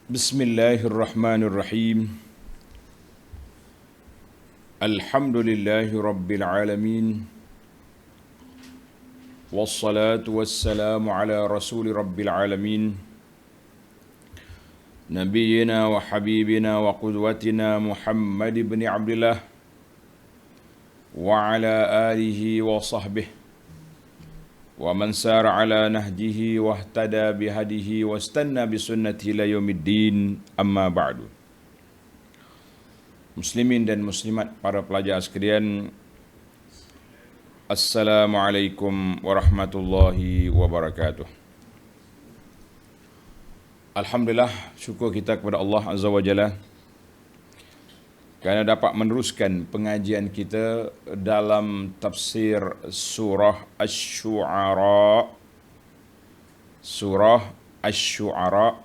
Bismillahirrahmanirrahim. Alhamdulillahi rabbil alamin. Wassalatu wassalamu ala rasuli rabbil alamin. Nabiyyina wa habibina wa qudwatina Muhammad ibn Abdullah wa ala alihi wa sahbihi wa man sara ala nahjihi wa ihtada bihadihi wa istanna bisunnatihi ila yaumiddin, amma ba'du. Muslimin dan muslimat, para pelajar sekalian, Assalamualaikum warahmatullahi wabarakatuh. Alhamdulillah, syukur kita kepada Allah Azza wa Jalla kerana dapat meneruskan pengajian kita dalam tafsir surah Asy-Syu'ara. Surah Asy-Syu'ara,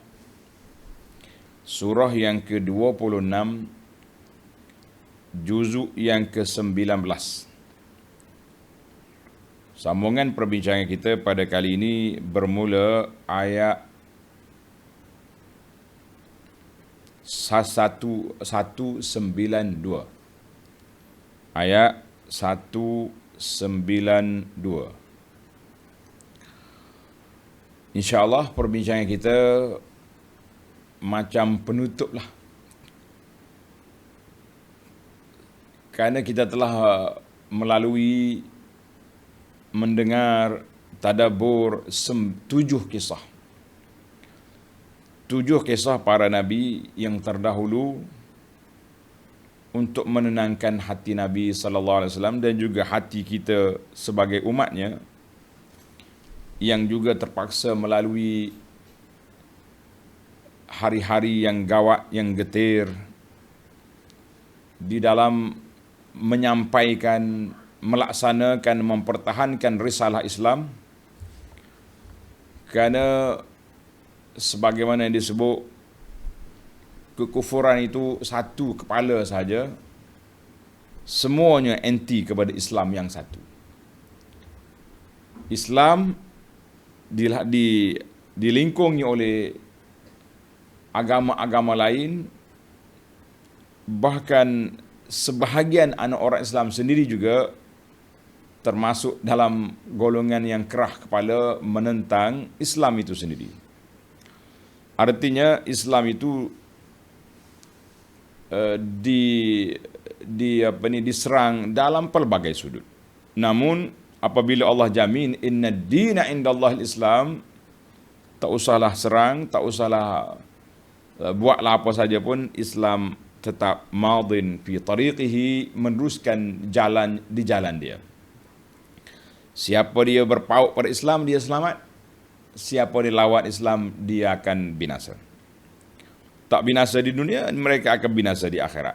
surah yang ke-26, juzuk yang ke-19. Sambungan perbincangan kita pada kali ini bermula ayat 192. Ayat 192. InsyaAllah perbincangan kita macam penutup lah. Kerana kita telah melalui mendengar tadabbur 7 kisah. 7 kisah para Nabi yang terdahulu untuk menenangkan hati Nabi SAW dan juga hati kita sebagai umatnya yang juga terpaksa melalui hari-hari yang gawat, yang getir di dalam menyampaikan, melaksanakan, mempertahankan risalah Islam. Kerana sebagaimana yang disebut, kekufuran itu satu kepala saja, semuanya anti kepada Islam yang satu. Islam dilingkungi oleh agama-agama lain, bahkan sebahagian anak orang Islam sendiri juga termasuk dalam golongan yang kerah kepala menentang Islam itu sendiri. Artinya Islam itu diserang dalam pelbagai sudut. Namun apabila Allah jamin inna dina indallahil Islam, tak usahlah serang, tak usahlah buatlah apa saja pun, Islam tetap madin fi tariqihi, meneruskan jalan di jalan dia. Siapa dia berpaut pada Islam, dia selamat. Siapa dia lawan Islam, dia akan binasa. Tak binasa di dunia, mereka akan binasa di akhirat.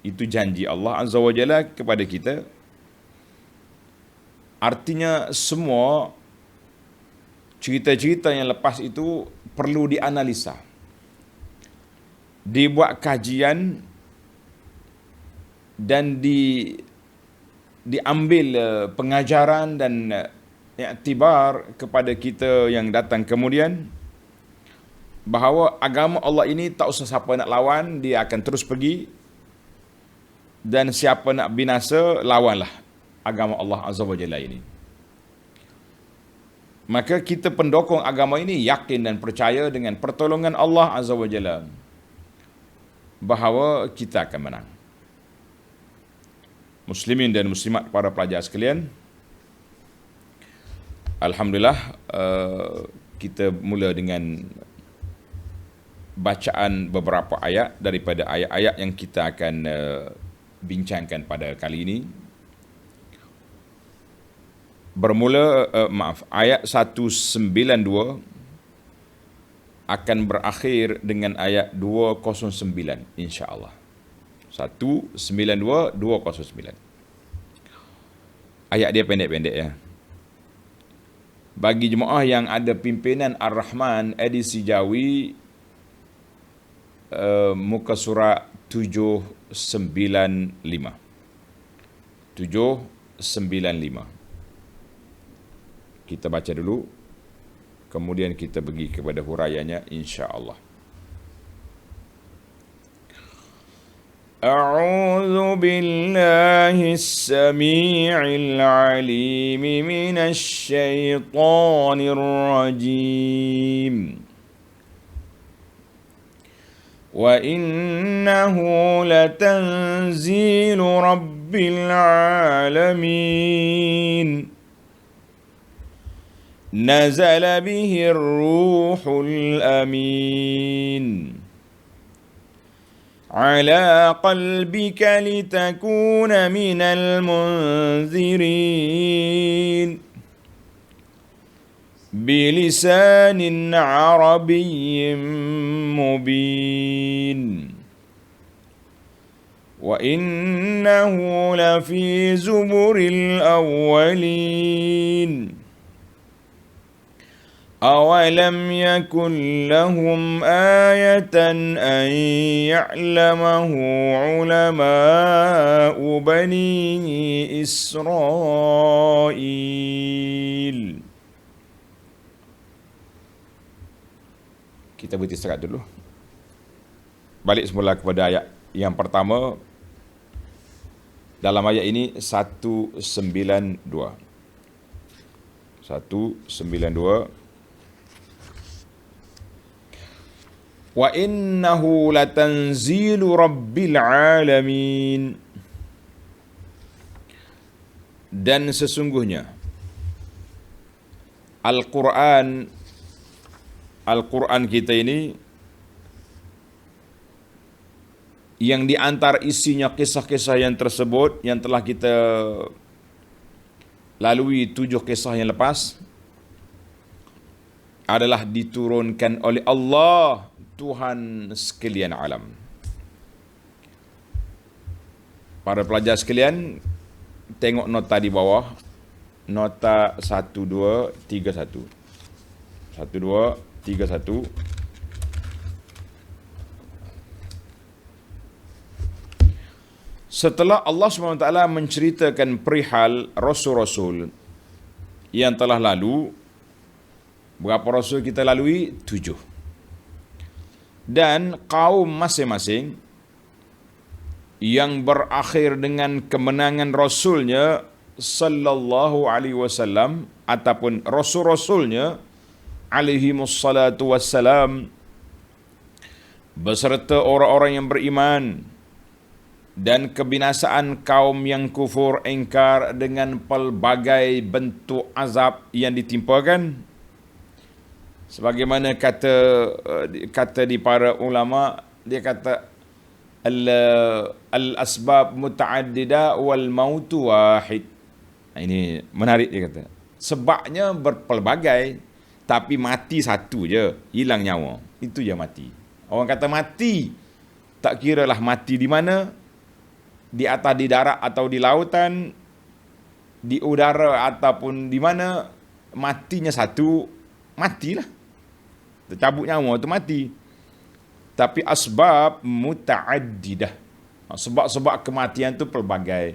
Itu janji Allah Azza wa Jalla kepada kita. Artinya semua cerita-cerita yang lepas itu perlu dianalisa, dibuat kajian dan diambil pengajaran dan iktibar kepada kita yang datang kemudian, bahawa agama Allah ini tak usah siapa nak lawan, dia akan terus pergi, dan siapa nak binasa, lawanlah agama Allah Azza wa Jalla ini. Maka kita pendokong agama ini yakin dan percaya dengan pertolongan Allah Azza wa Jalla bahawa kita akan menang. Muslimin dan muslimat, para pelajar sekalian, Alhamdulillah, kita mula dengan bacaan beberapa ayat daripada ayat-ayat yang kita akan bincangkan pada kali ini. Bermula, ayat 192 akan berakhir dengan ayat 209, insya-Allah. 192, 209. Ayat dia pendek-pendek ya. Bagi jemaah yang ada pimpinan Ar-Rahman edisi Jawi, muka surat 795. 795. Kita baca dulu, kemudian kita pergi kepada huraiannya insya-Allah. أعوذ بالله السميع العليم من الشيطان الرجيم وإنه لتنزيل رب العالمين نزل به الروح الأمين على قلبك لتكون من المنذرين بلسان عربي مبين وإنه لفي زبر الأولين أولم يكن لهم آية أن يعلمه علماء بني إسرائيل. Kita beristirahat dulu. Balik semula kepada ayat yang pertama. Dalam ayat ini 192. 192. Wa innahu latanzilu rabbil alamin. Dan sesungguhnya Al-Quran kita ini yang di antara isinya kisah-kisah yang tersebut yang telah kita lalui 7 kisah yang lepas adalah diturunkan oleh Allah Tuhan sekalian alam. Para pelajar sekalian, tengok nota di bawah. Nota 1231. 1231. Setelah Allah SWT menceritakan perihal Rasul-Rasul yang telah lalu, berapa Rasul kita lalui? 7. Dan kaum masing-masing yang berakhir dengan kemenangan Rasulnya sallallahu alaihi wasallam ataupun Rasul-Rasulnya alaihi wassalatu wassalam beserta orang-orang yang beriman dan kebinasaan kaum yang kufur ingkar dengan pelbagai bentuk azab yang ditimpakan. Sebagaimana kata di para ulama, dia kata al-asbab muta'addida wal mautu wahid. Ini menarik dia kata. Sebabnya berpelbagai tapi mati satu je, hilang nyawa. Itu je mati. Orang kata mati, tak kiralah mati di mana, di atas, di darat atau di lautan, di udara ataupun di mana, matinya satu, matilah. Tercabut nyawa tu mati. Tapi asbab muta'addidah. Sebab-sebab kematian tu pelbagai.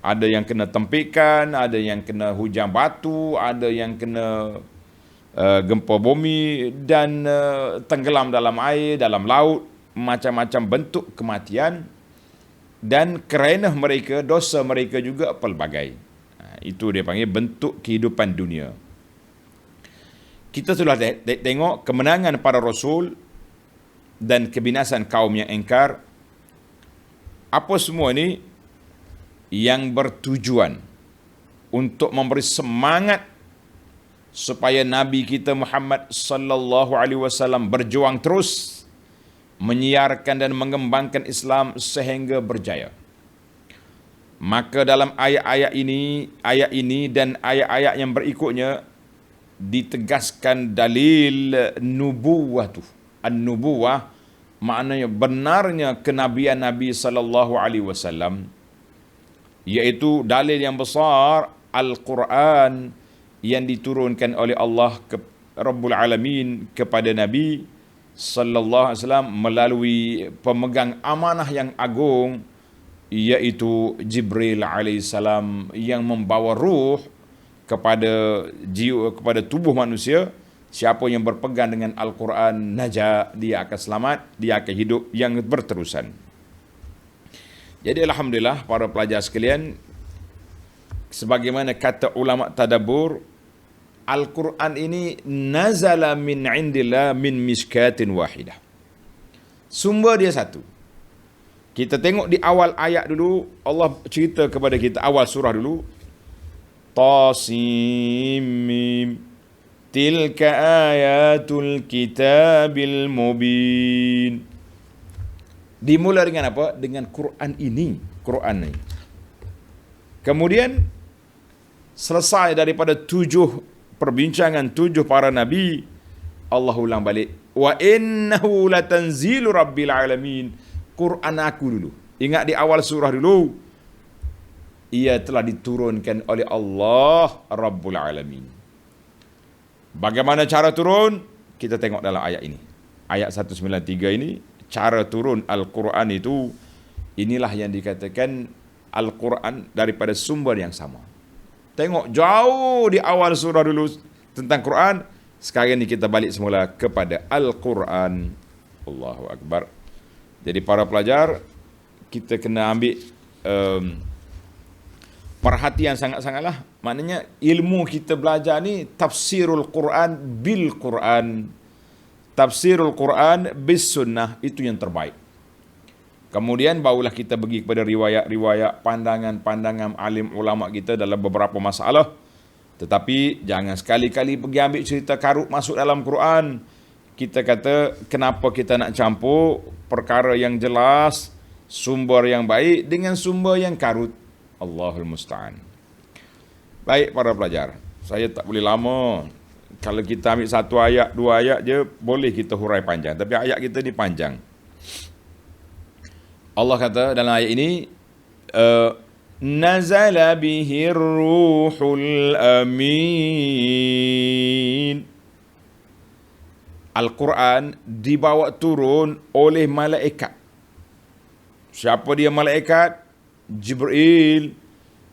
Ada yang kena tempikan, ada yang kena hujan batu, ada yang kena gempa bumi dan tenggelam dalam air, dalam laut, macam-macam bentuk kematian. Dan kerana mereka, dosa mereka juga pelbagai. Itu dia panggil bentuk kehidupan dunia. Kita sudah tengok kemenangan para Rasul dan kebinasan kaum yang ingkar. Apa semua ini yang bertujuan untuk memberi semangat supaya Nabi kita Muhammad sallallahu alaihi wasallam berjuang terus menyiarkan dan mengembangkan Islam sehingga berjaya. Maka dalam ayat ini dan ayat-ayat yang berikutnya ditegaskan dalil nubuwah tu. An-nubuwah maknanya benarnya kenabian Nabi sallallahu alaihi wasallam, iaitu dalil yang besar Al-Quran yang diturunkan oleh Allah Rabbul Alamin kepada Nabi sallallahu alaihi wasallam melalui pemegang amanah yang agung, iaitu Jibril alaihissalam yang membawa ruh kepada jiwa, kepada tubuh manusia. Siapa yang berpegang dengan Al-Quran, najah, dia akan selamat, dia akan hidup yang berterusan. Jadi alhamdulillah para pelajar sekalian, sebagaimana kata ulama tadabbur, Al-Quran ini nazala min indillah min miskatin wahidah. Sumber dia satu. Kita tengok di awal ayat dulu, Allah cerita kepada kita, awal surah dulu. Tasim mim. Tilka ayatul kitabil mubin. Dimulai dengan apa? Dengan Quran ini. Quran ini. Kemudian selesai daripada 7 perbincangan 7 para nabi, Allah ulang balik. Wa innahu latanzilu rabbil alamin. Quran aku dulu. Ingat di awal surah dulu. Ia telah diturunkan oleh Allah Rabbul Alamin. Bagaimana cara turun? Kita tengok dalam ayat ini. Ayat 193 ini, cara turun Al-Quran itu, inilah yang dikatakan Al-Quran daripada sumber yang sama. Tengok jauh di awal surah dulu tentang Quran. Sekarang ini kita balik semula kepada Al-Quran. Allahu Akbar. Jadi para pelajar, kita kena ambil perhatian sangat-sangatlah. Maknanya ilmu kita belajar ni tafsirul Quran bil Quran. Tafsirul Quran bis sunnah, itu yang terbaik. Kemudian barulah kita pergi kepada riwayat-riwayat, pandangan-pandangan alim ulama kita dalam beberapa masalah. Tetapi jangan sekali-kali pergi ambil cerita karut masuk dalam Quran. Kita kata kenapa kita nak campur perkara yang jelas, sumber yang baik dengan sumber yang karut. Allahul Musta'an. Baik para pelajar, saya tak boleh lama. Kalau kita ambil 1 ayat, 2 ayat je, boleh kita hurai panjang. Tapi ayat kita ni panjang. Allah kata dalam ayat ini, nazala bihir ruhul amin. Al-Quran dibawa turun oleh malaikat. Siapa dia malaikat? Jibril,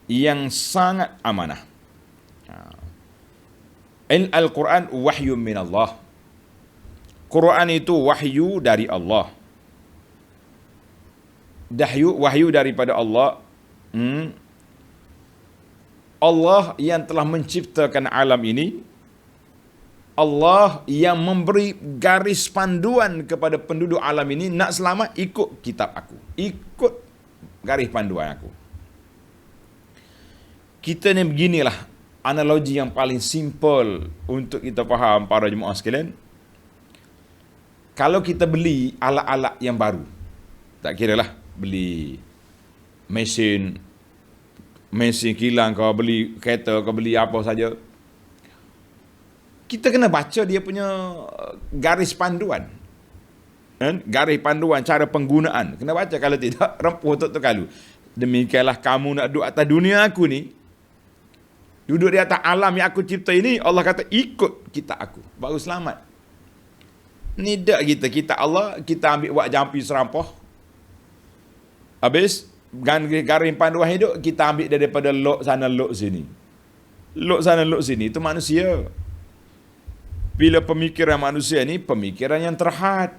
yang sangat amanah. Al-Quran wahyu min Allah. Quran itu wahyu dari Allah. Wahyu daripada Allah. Allah yang telah menciptakan alam ini. Allah yang memberi garis panduan kepada penduduk alam ini, nak selamat ikut kitab aku, ikut garis panduan aku. Kita ni beginilah analogi yang paling simple untuk kita faham para jemaah sekalian. Kalau kita beli alat-alat yang baru, tak kira lah beli mesin kilang, kau beli kereta, kau beli apa saja, kita kena baca dia punya garis panduan. Garis panduan, cara penggunaan. Kena baca, kalau tidak, rempuh tok kalu. Demikianlah kamu nak duduk atas dunia aku ni, duduk di atas alam yang aku cipta ini, Allah kata ikut kitab aku, baru selamat. Ni dak kita Allah, kita ambil buat jampi serampah. Habis, garis panduan hidup, kita ambil daripada lok sana, lok sini. Lok sana, lok sini, itu manusia. Bila pemikiran manusia ni pemikiran yang terhad,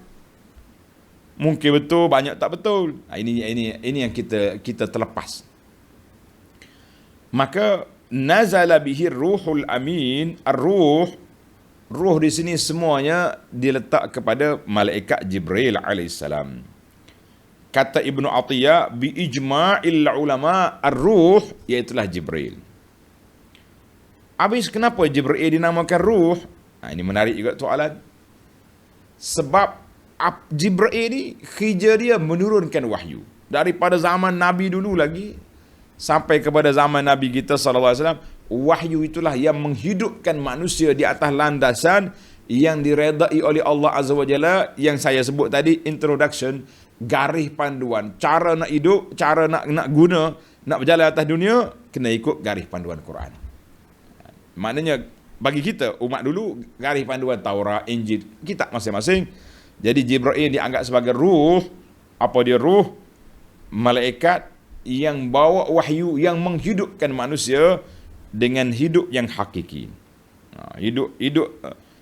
mungkin betul, banyak tak betul. Ini yang kita terlepas. Maka nazala bihi ruhul amin. Ar-ruh di sini semuanya diletak kepada malaikat Jibril alaihissalam. Kata Ibnu Atiyah, bi ijma'il ulama, ar-ruh iaitulah Jibril. Habis kenapa Jibril dinamakan ruh? Ini menarik juga soalan. Sebab Jibril ni kerja dia menurunkan wahyu. Daripada zaman Nabi dulu lagi sampai kepada zaman Nabi kita SAW, wahyu itulah yang menghidupkan manusia di atas landasan yang diredai oleh Allah Azza wa Jalla, yang saya sebut tadi, introduction, garis panduan, cara nak hidup, cara nak guna, nak berjalan atas dunia, kena ikut garis panduan Quran. Maknanya bagi kita, umat dulu, garis panduan Taurat, Injil, kitab masing-masing. Jadi Jibril dianggap sebagai ruh. Apa dia ruh? Malaikat yang bawa wahyu, yang menghidupkan manusia dengan hidup yang hakiki. Hidup.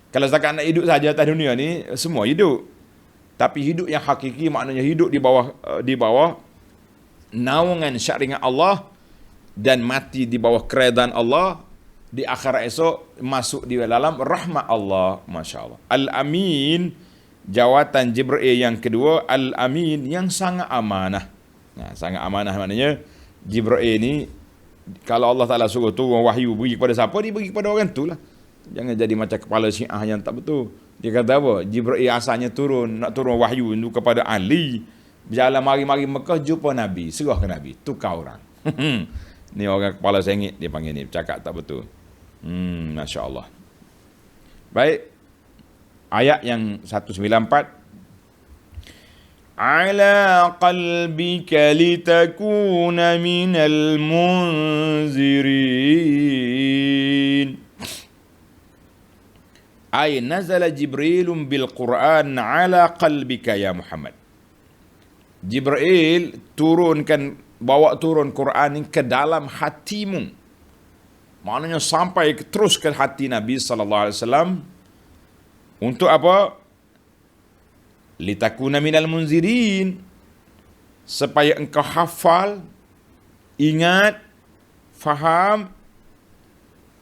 Kalau setakat nak hidup saja atas dunia ni, semua hidup. Tapi hidup yang hakiki maknanya hidup di bawah naungan syariat Allah dan mati di bawah keredaan Allah, di akhirat esok masuk di dalam rahmat Allah. Masya Allah. Al-Amin, jawatan Jibril yang kedua, Al-Amin yang sangat amanah. Nah, sangat amanah maknanya Jibril ini kalau Allah Ta'ala suruh turun wahyu bagi kepada siapa, dia bagi kepada orang tu lah. Jangan jadi macam kepala Syiah yang tak betul. Dia kata apa? Jibril asalnya nak turun wahyu itu kepada Ali. Berjalan mari-mari Mekah jumpa Nabi, serah ke Nabi, tukar orang. Ni orang kepala sengit dia panggil ni, cakap tak betul. Masya Allah. Baik. Ayat yang 194. Ala qalbika litakuna minal munzirin. Ay nazala Jibrilun bil Quran ala qalbika ya Muhammad. Jibril bawa turun Quran ini ke dalam hatimu. Maknanya sampai terus ke hati Nabi sallallahu alaihi wasallam. Untuk apa? Litakuna minal munzirin, supaya engkau hafal, ingat, faham,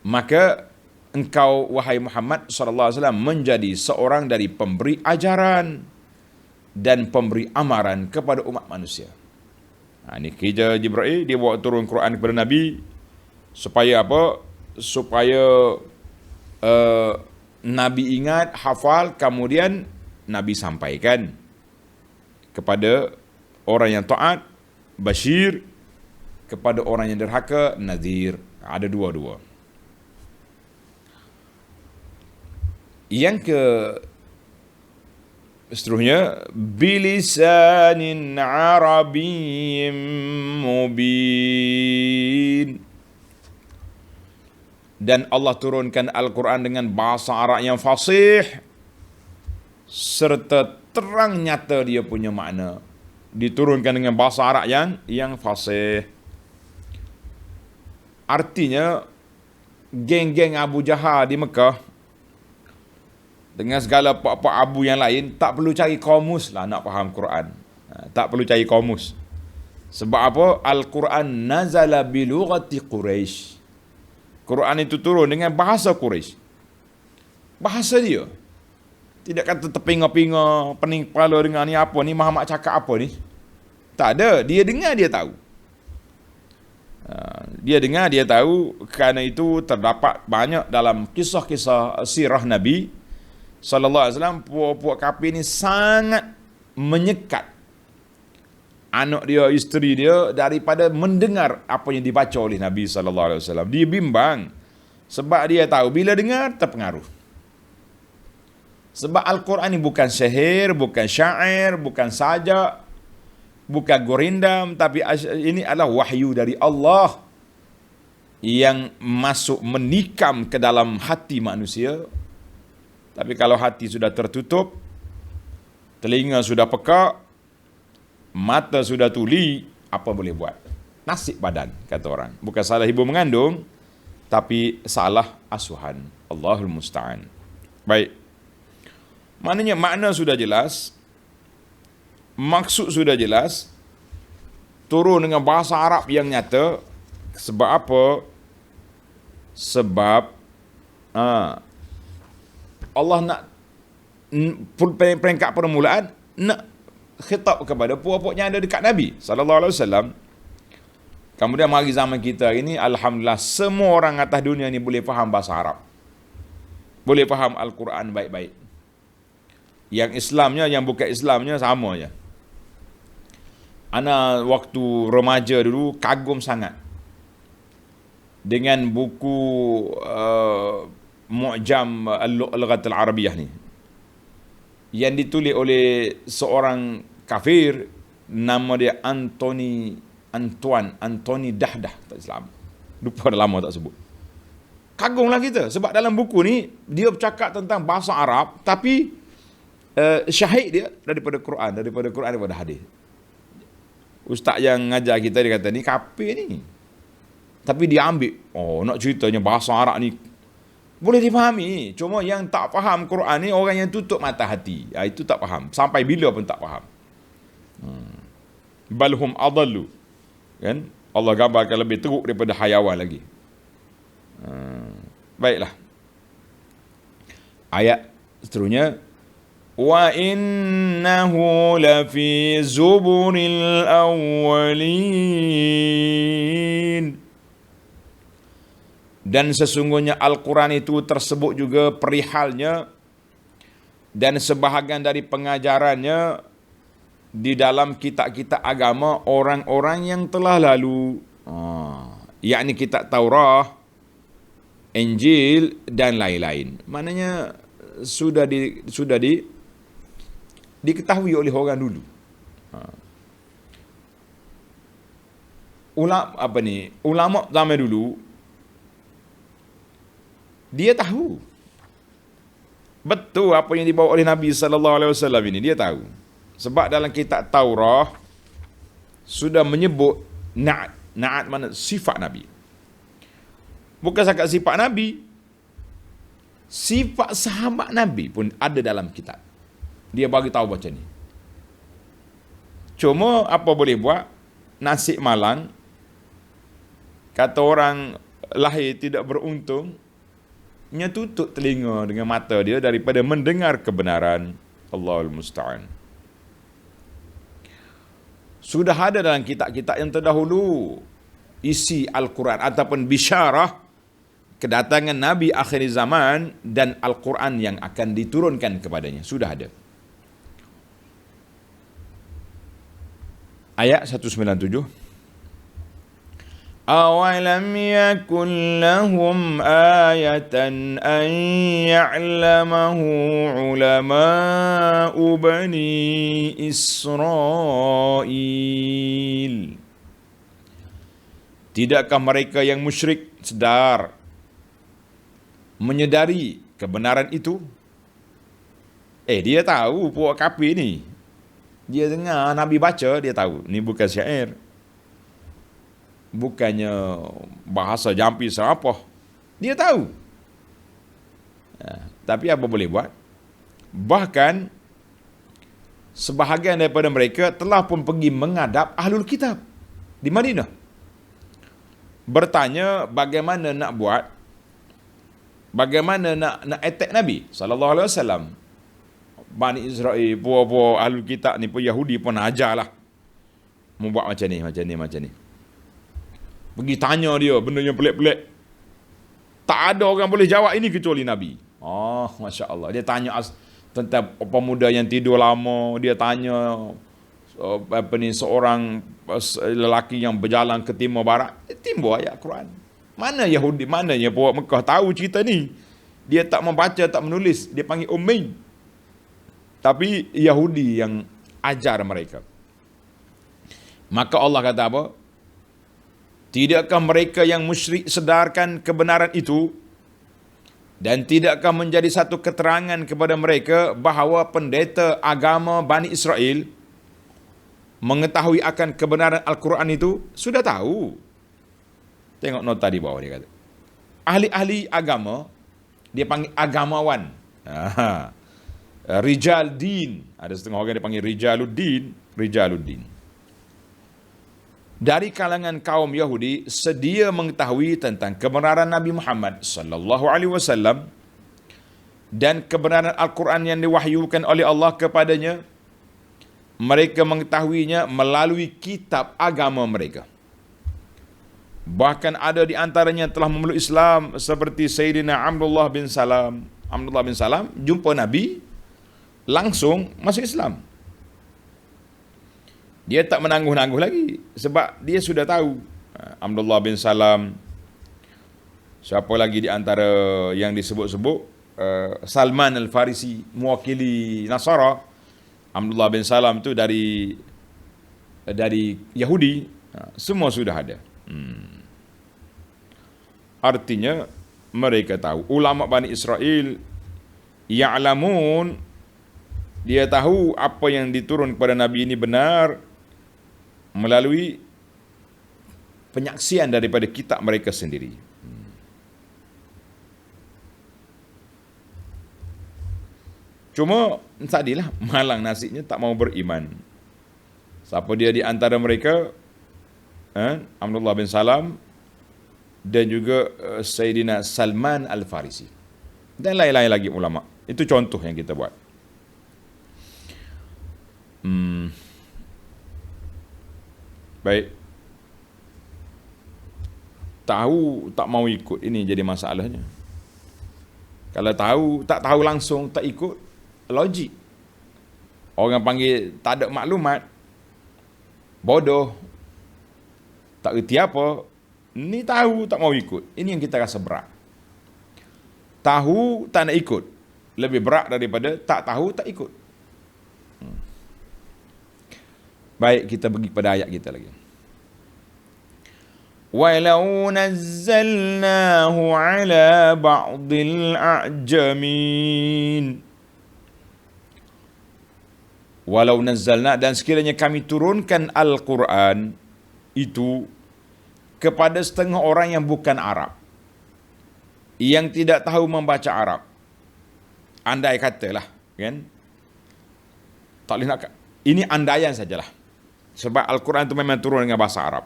maka engkau wahai Muhammad sallallahu alaihi wasallam menjadi seorang dari pemberi ajaran dan pemberi amaran kepada umat manusia. Ini kerja Jibril, dia bawa turun Quran kepada Nabi supaya apa? Supaya Nabi ingat, hafal, kemudian Nabi sampaikan kepada orang yang taat, Bashir, kepada orang yang derhaka, Nadhir. Ada dua-dua. Yang ke seterusnya, bilisanin arabiyyin mubin. Dan Allah turunkan Al-Quran dengan bahasa Arab yang fasih serta terang nyata dia punya makna. Diturunkan dengan bahasa Arab yang fasih. Artinya geng-geng Abu Jahal di Mekah dengan segala pak-pak abu yang lain tak perlu cari kamus lah nak faham Quran. Tak perlu cari kamus. Sebab apa? Al-Quran nazala bilughati Quraisy. Quran itu turun dengan bahasa Quraisy. Bahasa dia. Tidak kata terpinga-pinga, pening kepala dengan ni apa ni, Muhammad cakap apa ni. Tak ada. Dia dengar, dia tahu. Dia dengar, dia tahu. Kerana itu terdapat banyak dalam kisah-kisah sirah Nabi sallallahu alaihi wasallam, puak-puak kafir ni sangat menyekat anak dia, isteri dia daripada mendengar apa yang dibaca oleh Nabi sallallahu alaihi wasallam. Dia bimbang sebab dia tahu bila dengar terpengaruh. Sebab Al-Quran ini bukan sihir, bukan syair, bukan sajak, bukan gorindam, tapi ini adalah wahyu dari Allah yang masuk menikam ke dalam hati manusia. Tapi kalau hati sudah tertutup, telinga sudah pekak, mata sudah tuli, apa boleh buat? Nasib badan, kata orang. Bukan salah ibu mengandung, tapi salah asuhan. Allahul Musta'an. Baik. Maknanya makna sudah jelas, maksud sudah jelas, turun dengan bahasa Arab yang nyata. Sebab apa? Sebab Allah nak peringkat permulaan nak khitab kepada puak-puak yang ada dekat Nabi sallallahu alaihi wasallam. Kemudian mari zaman kita ini, alhamdulillah semua orang atas dunia ni boleh faham bahasa Arab. Boleh faham Al-Quran baik-baik. Yang Islamnya, yang bukan Islamnya sama je. Ana waktu remaja dulu kagum sangat dengan buku Mu'jam Al-Lughat Al-Arabiyah ni, yang ditulis oleh seorang kafir, nama dia Anthony Dahdah, tak Islam. Lupa dah lama tak sebut. Kagumlah kita sebab dalam buku ni dia bercakap tentang bahasa Arab, tapi syahid dia daripada Quran, daripada hadis. Ustaz yang ngajar kita dia kata ni kafir ni, tapi dia ambil, nak ceritanya bahasa Arab ni boleh difahami. Cuma yang tak faham Quran ni orang yang tutup mata hati. Itu tak faham. Sampai bila pun tak faham. Balhum adallu Kan? Allah gambarkan lebih teruk daripada hayawan lagi. Baiklah. Ayat seterusnya, wa innahu lafi zuburil awwalin. Dan sesungguhnya Al-Quran itu tersebut juga perihalnya dan sebahagian dari pengajarannya di dalam kitab-kitab agama orang-orang yang telah lalu. Yakni kitab Taurah, Injil dan lain-lain. Maknanya sudah diketahui oleh orang dulu. Ulama zaman dulu dia tahu betul apa yang dibawa oleh Nabi sallallahu alaihi wasallam ini, dia tahu. Sebab dalam kitab Taurah sudah menyebut na'at. Na'at mana? Sifat Nabi. Bukan sahaja sifat Nabi, sifat sahabat Nabi pun ada dalam kitab. Dia bagi tahu macam ni. Cuma apa boleh buat? Nasib malang. Kata orang lahir tidak beruntung, nya tutup telinga dengan mata dia daripada mendengar kebenaran. Allahul Musta'an. Sudah ada dalam kitab-kitab yang terdahulu isi Al-Quran ataupun bisyarah kedatangan Nabi akhir zaman dan Al-Quran yang akan diturunkan kepadanya. Sudah ada. Ayat 197. أَوَلَمْ يَكُنْ لَهُمْ آيَةً أَنْ يَعْلَمَهُ عُلَمَاءُ بَنِي إِسْرَائِيلِ. Tidakkah mereka yang musyrik menyedari kebenaran itu? Dia tahu puak kafir ni. Dia dengar Nabi baca, dia tahu. Ni bukan syair. Bukannya bahasa jampi serapah. Dia tahu. Tapi apa boleh buat? Bahkan sebahagian daripada mereka telah pun pergi menghadap Ahlul Kitab di Madinah. Bertanya bagaimana nak buat, bagaimana nak attack Nabi sallallahu alaihi wasallam. Bani Israel, puak-puak Ahlul Kitab ni pun Yahudi pun ajarlah membuat macam ni. Pergi tanya dia benda yang pelik-pelik. Tak ada orang boleh jawab ini kecuali Nabi. Masya Allah. Dia tanya tentang pemuda yang tidur lama. Dia tanya seorang lelaki yang berjalan ke timur barat. Timbul ayat Quran. Mana Yahudi, mana yang puak Mekah tahu cerita ni? Dia tak membaca, tak menulis. Dia panggil ummi. Tapi Yahudi yang ajar mereka. Maka Allah kata apa? Tidakkah mereka yang musyrik sedarkan kebenaran itu? Dan tidakkah menjadi satu keterangan kepada mereka bahawa pendeta agama Bani Israel mengetahui akan kebenaran Al-Quran itu? Sudah tahu. Tengok nota di bawah dia kata. Ahli-ahli agama, dia panggil agamawan. Rijal din. Ada setengah orang dia panggil Rijaluddin. Dari kalangan kaum Yahudi sedia mengetahui tentang kebenaran Nabi Muhammad sallallahu alaihi wasallam dan kebenaran Al-Quran yang diwahyukan oleh Allah kepadanya. Mereka mengetahuinya melalui kitab agama mereka. Bahkan ada di antaranya telah memeluk Islam seperti Sayyidina Abdullah bin Salam. Abdullah bin Salam jumpa Nabi, langsung masuk Islam. Dia tak menangguh-nangguh lagi sebab dia sudah tahu. Abdullah bin Salam. Siapa lagi di antara yang disebut-sebut? Salman Al-Farisi, mewakili Nasara. Abdullah bin Salam tu dari Yahudi. Semua sudah ada. Artinya mereka tahu. Ulama Bani Israel ya'lamun, dia tahu apa yang diturun kepada Nabi ini benar melalui penyaksian daripada kitab mereka sendiri. Cuma tadilah malang nasibnya tak mau beriman. Siapa dia di antara mereka Abdullah bin Salam, dan juga Sayyidina Salman Al-Farisi, dan lain-lain lagi ulama. Itu contoh yang kita buat. Baik. Tahu tak mau ikut, ini jadi masalahnya. Kalau tahu, tak tahu langsung, tak ikut, logik. Orang panggil tak ada maklumat, bodoh, tak erti apa. Ni tahu tak mau ikut. Ini yang kita rasa berat. Tahu tak nak ikut lebih berat daripada tak tahu tak ikut. Baik, kita pergi pada ayat kita lagi. Walau nazzalnahu ala ba'dil a'jamin. Walau nazzalna, dan sekiranya kami turunkan Al-Quran itu kepada setengah orang yang bukan Arab, yang tidak tahu membaca Arab. Andai katalah, kan? Tak boleh nak, ini andaian sajalah. Sebab Al-Quran itu memang turun dengan bahasa Arab.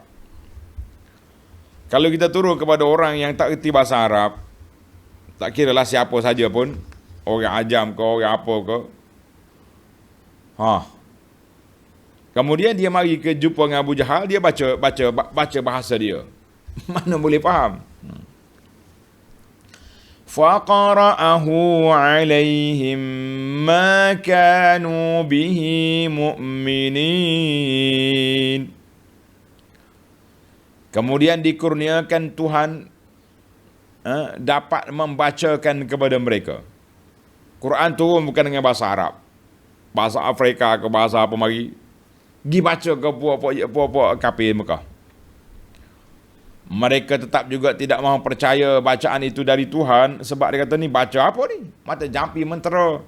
Kalau kita turun kepada orang yang tak erti bahasa Arab, tak kiralah siapa saja pun, orang ajam ke, orang apa ke, kemudian dia mari ke jumpa dengan Abu Jahal, dia baca bahasa dia. Mana boleh faham? Faqara'ahu 'alaihim ma kanu bihi mu'minin. Kemudian dikurniakan Tuhan dapat membacakan kepada mereka. Quran turun bukan dengan bahasa Arab, bahasa Afrika ke bahasa apa mari, pergi baca ke puak-puak kafir Mekah. Mereka tetap juga tidak mahu percaya bacaan itu dari Tuhan, sebab dia kata ni baca apa ni? Mata jampi mentera.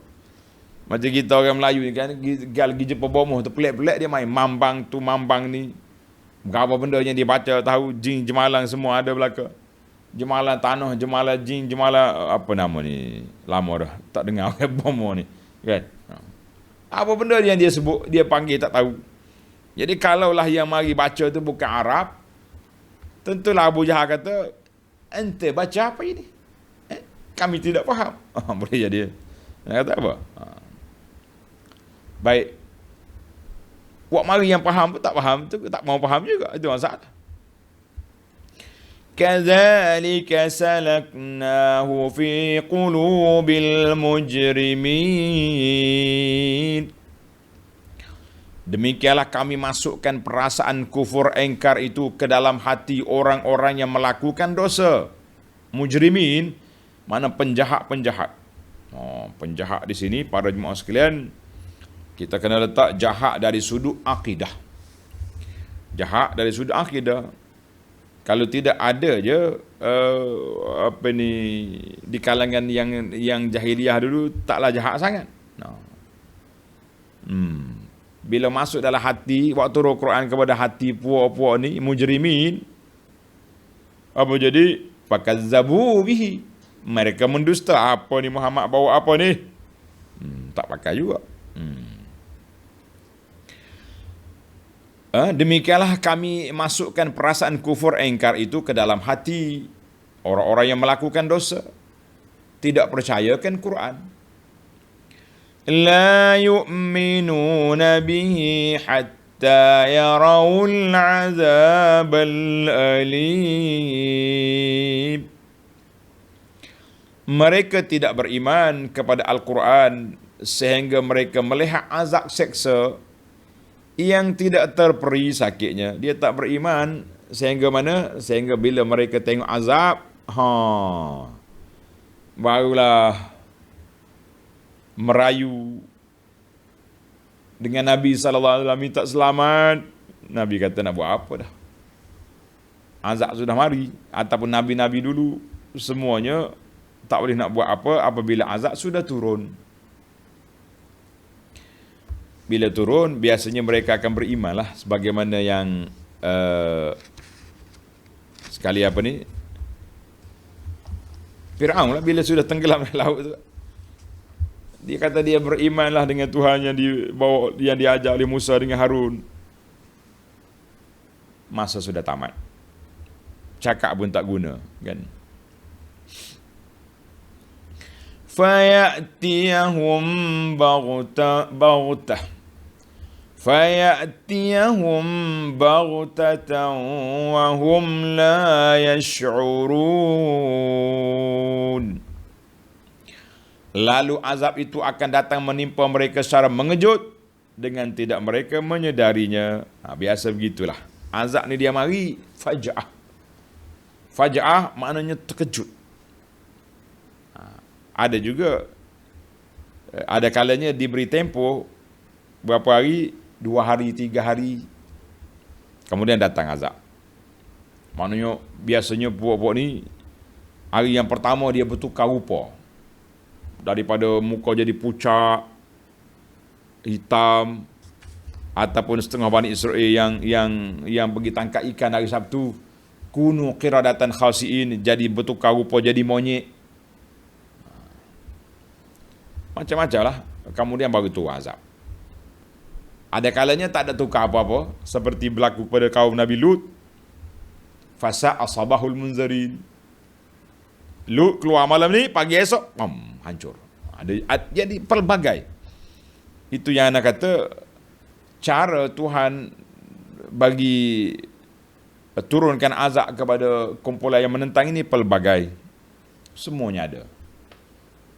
Macam kita orang Melayu ni kan, pergi jumpa bomoh tu pelik-pelik dia main mambang tu mambang ni. Berapa benda yang dia baca, tahu jin jemalang semua ada belaka. Jemalang tanah, jemalang jin, jemalang apa nama ni? Lama dah tak dengar orang bomoh ni, kan? Apa benda yang dia sebut, dia panggil tak tahu. Jadi kalaulah yang mari baca tu bukan Arab, tentulah Abu Jahal kata, ente baca apa ini? Kami tidak faham. Boleh jadi. Dia kata apa? Baik. Buat mari yang faham pun tak faham, tu tak mau faham juga. Itu masalah. Kadzalika salaknahu fi qulubil mujrimin. Demikianlah kami masukkan perasaan kufur engkar itu ke dalam hati orang-orang yang melakukan dosa. Mujrimin, mana penjahat-penjahat. Penjahat di sini para jemaah sekalian, kita kena letak jahat dari sudut akidah. Jahat dari sudut akidah. Kalau tidak ada je di kalangan yang jahiliah dulu, taklah jahat sangat. Bila masuk dalam hati, waktu turun Quran kepada hati puak-puak ni, mujrimin, apa jadi? Fakazzabu bihi. Mereka mendusta. Apa ni Muhammad bawa apa ni? Tak pakai juga. Demikianlah kami masukkan perasaan kufur engkar itu ke dalam hati orang-orang yang melakukan dosa, tidak percayakan Quran. La yu'minuna bihi hatta yarawul azabal alim. Mereka tidak beriman kepada Al-Quran sehingga mereka melihat azab seksa yang tidak terperi sakitnya. Dia tak beriman sehingga mana? Sehingga bila mereka tengok azab, barulah merayu dengan Nabi SAW, minta selamat. Nabi kata nak buat apa dah? Azab sudah mari. Ataupun Nabi-Nabi dulu, semuanya tak boleh nak buat apa apabila azab sudah turun. Bila turun, biasanya mereka akan beriman lah. Sebagaimana yang sekali apa ni, Fir'aun lah, bila sudah tenggelam dalam laut tu, dia kata dia beriman lah dengan Tuhan yang dibawa, yang diajar oleh Musa dengan Harun. masa sudah tamat. Cakap pun tak guna, kan? Fayatiyahum baghtah fayatiyahum baghtatan wa hum la yash'urun. Lalu azab itu akan datang menimpa mereka secara mengejut dengan tidak mereka menyedarinya. Biasa begitulah. Azab ni dia mari faja'ah. Faja'ah maknanya terkejut. Ada juga, ada kalanya diberi tempoh berapa hari, 2 hari, 3 hari, kemudian datang azab. Maknanya biasanya puak-puak ni hari yang pertama dia bertukar rupa, daripada muka jadi pucat, hitam, ataupun setengah Bani Israel yang pergi tangkap ikan hari Sabtu, kunu qiradatan khasiin, jadi bertukar rupa jadi monyet. Macam-macam lah. Kemudian baru tu azab. Ada kalanya tak ada tukar apa-apa, seperti berlaku pada kaum Nabi Lut. Fasa asabahul munzarin. Lut keluar malam ni, pagi esok hancur. Jadi pelbagai. Itu yang anak kata, cara Tuhan bagi turunkan azab kepada kumpulan yang menentang ini pelbagai. Semuanya ada.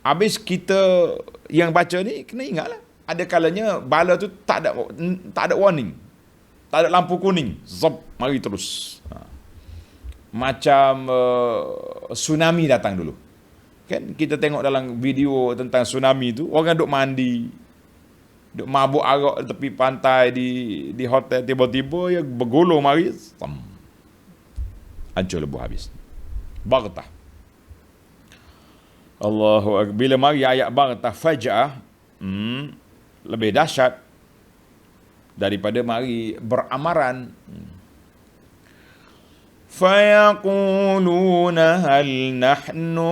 Habis kita yang baca ni kena ingatlah, ada kalanya bala tu tak ada warning, tak ada lampu kuning, zop, mari terus. Macam tsunami datang dulu. Kan kita tengok dalam video tentang tsunami tu, orang duk mandi, duk mabuk arak di tepi pantai di hotel, tiba-tiba ya bergulung mari, hancur lebuh habis. Baghtah. Allahu Akbar. Bila mari ayat baghtah faja'ah, lebih dahsyat daripada mari beramaran. Fayaquluna hal nahnu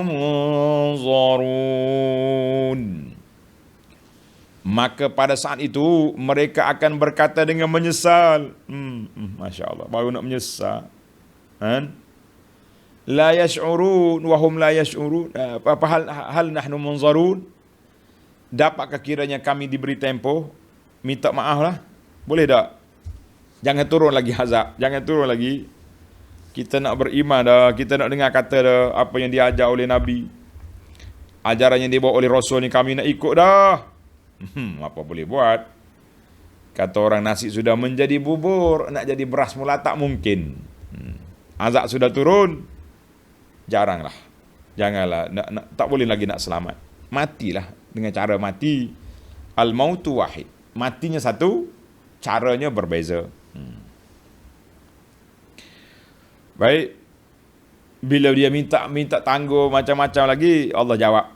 munzarun. Maka pada saat itu mereka akan berkata dengan menyesal. Masya Allah, baru nak menyesal. Kan? La yash'urun wa hum la yash'urun. Hal nahnu munzarun. Dapatkah kiranya kami diberi tempoh? Minta maaf lah. Boleh tak? Jangan turun lagi azab. Jangan turun lagi. Kita nak beriman dah. Kita nak dengar kata dah apa yang diajar oleh Nabi. Ajaran yang dibawa oleh Rasul ni kami nak ikut dah. Apa boleh buat? Kata orang nasi sudah menjadi bubur, nak jadi beras mula tak mungkin. Azab sudah turun. Jaranglah. Janganlah. Tak boleh lagi nak selamat. Matilah dengan cara mati. Al-mautu wahid. Matinya satu, caranya berbeza. Baik. Bila dia minta tangguh macam-macam lagi, Allah jawab,